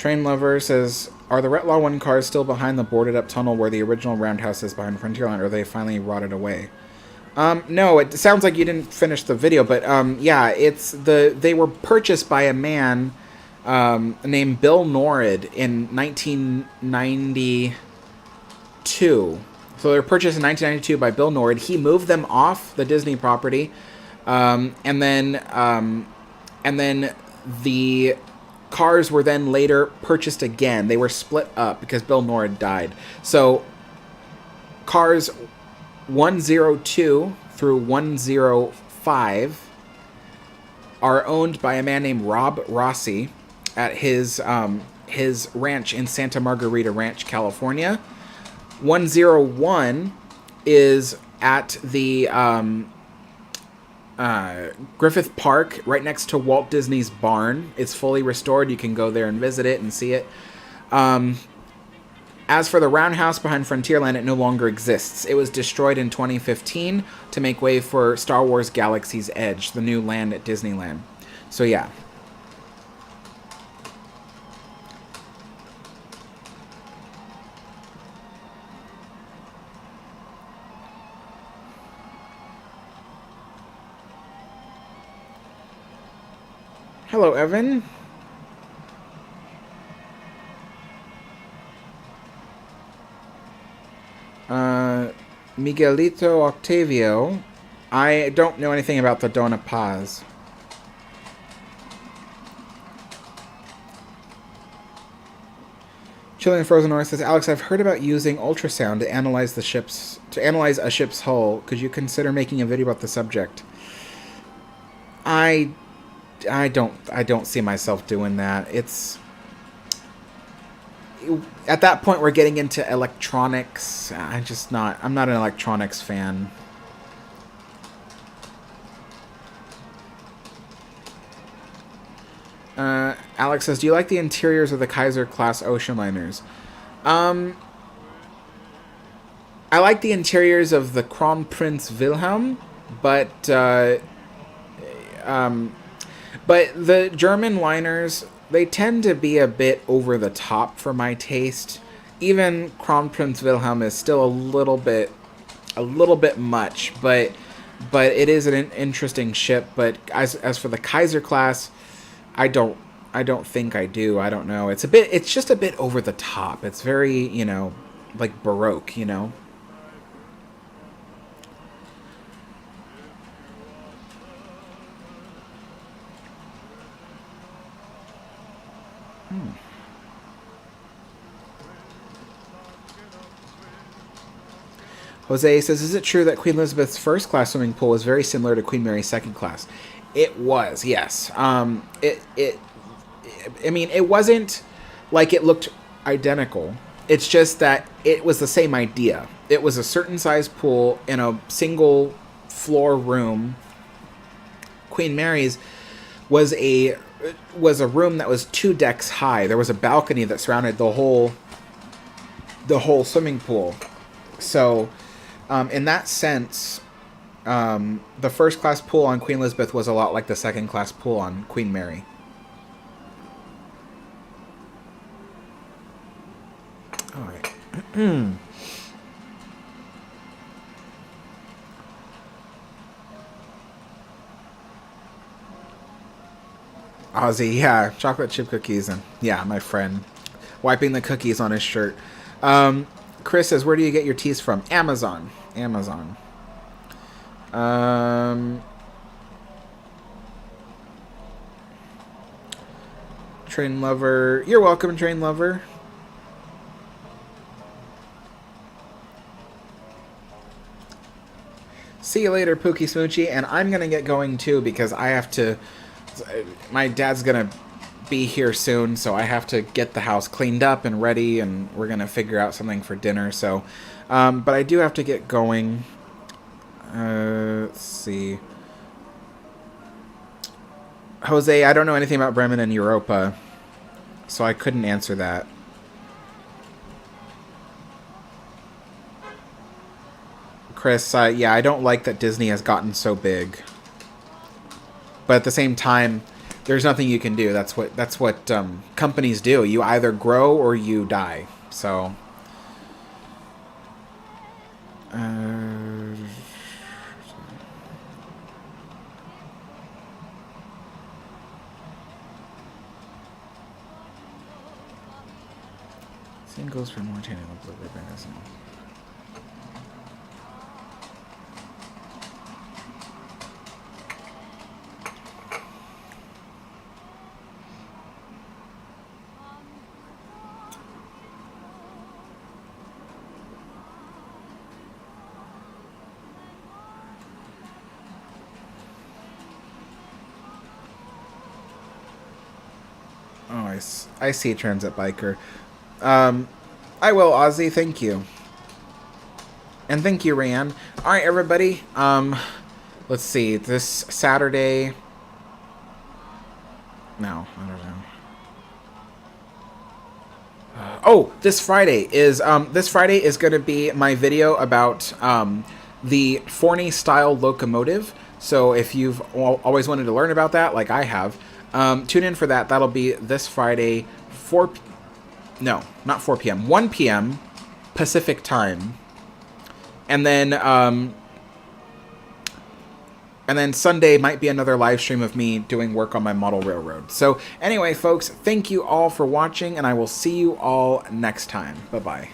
Train Lover says, are the Retlaw 1 cars still behind the boarded up tunnel where the original roundhouse is behind Frontierland, or are they finally rotted away? No, it sounds like you didn't finish the video, but yeah, they were purchased by a man named Bill Norrid in 1992. So they were purchased in 1992 by Bill Norrid. He moved them off the Disney property, and then the cars were then later purchased again. They were split up because Bill Norrid died. So cars 102 through 105 are owned by a man named Rob Rossi at his ranch in Santa Margarita Ranch, California. 101 is at the Griffith Park, right next to Walt Disney's barn. It's fully restored. You can go there and visit it and see it. As for the roundhouse behind Frontierland, it no longer exists. It was destroyed in 2015 to make way for Star Wars Galaxy's Edge, the new land at Disneyland. So yeah. Hello, Evan. Miguelito Octavio. I don't know anything about the Dona Paz. Chilling in Frozen North says, Alex, I've heard about using ultrasound to analyze a ship's hull. Could you consider making a video about the subject? I don't see myself doing that. It's at that point we're getting into electronics. I'm not an electronics fan. Alex says, do you like the interiors of the Kaiser class ocean liners? I like the interiors of the Kronprinz Wilhelm, but the German liners, they tend to be a bit over the top for my taste. Even Kronprinz Wilhelm is still a little bit much, but it is an interesting ship. But as for the Kaiser class, I don't think I do. I don't know. It's just a bit over the top. It's very, like Baroque, Jose says, is it true that Queen Elizabeth's first class swimming pool was very similar to Queen Mary's second class? It was, yes. It wasn't like it looked identical. It's just that it was the same idea. It was a certain size pool in a single floor room. Queen Mary's was a room that was 2 decks high. There was a balcony that surrounded the whole swimming pool. So, in that sense, the first class pool on Queen Elizabeth was a lot like the second class pool on Queen Mary. All right. Ozzy, yeah, chocolate chip cookies, and yeah, my friend wiping the cookies on his shirt. Chris says, where do you get your teas from? Amazon. Train Lover. You're welcome, Train Lover. See you later, Pookie Smoochie. And I'm going to get going, too, because I have to... My dad's going to be here soon, so I have to get the house cleaned up and ready, and we're going to figure out something for dinner. So, but I do have to get going. Let's see. Jose, I don't know anything about Bremen and Europa, so I couldn't answer that. Chris, yeah, I don't like that Disney has gotten so big. But at the same time, there's nothing you can do. That's what companies do. You either grow or you die. So. Same goes for Mauretania. Oh, I see Transit Biker. I will, Ozzy. Thank you. And thank you, Ryan. All right, everybody. Let's see. This Saturday. No, I don't know. This Friday is going to be my video about the Forney style locomotive. So if you've always wanted to learn about that, like I have, tune in for that. That'll be this Friday, 1 p.m. Pacific time. And then Sunday might be another live stream of me doing work on my model railroad. So anyway, folks, thank you all for watching, and I will see you all next time. Bye-bye.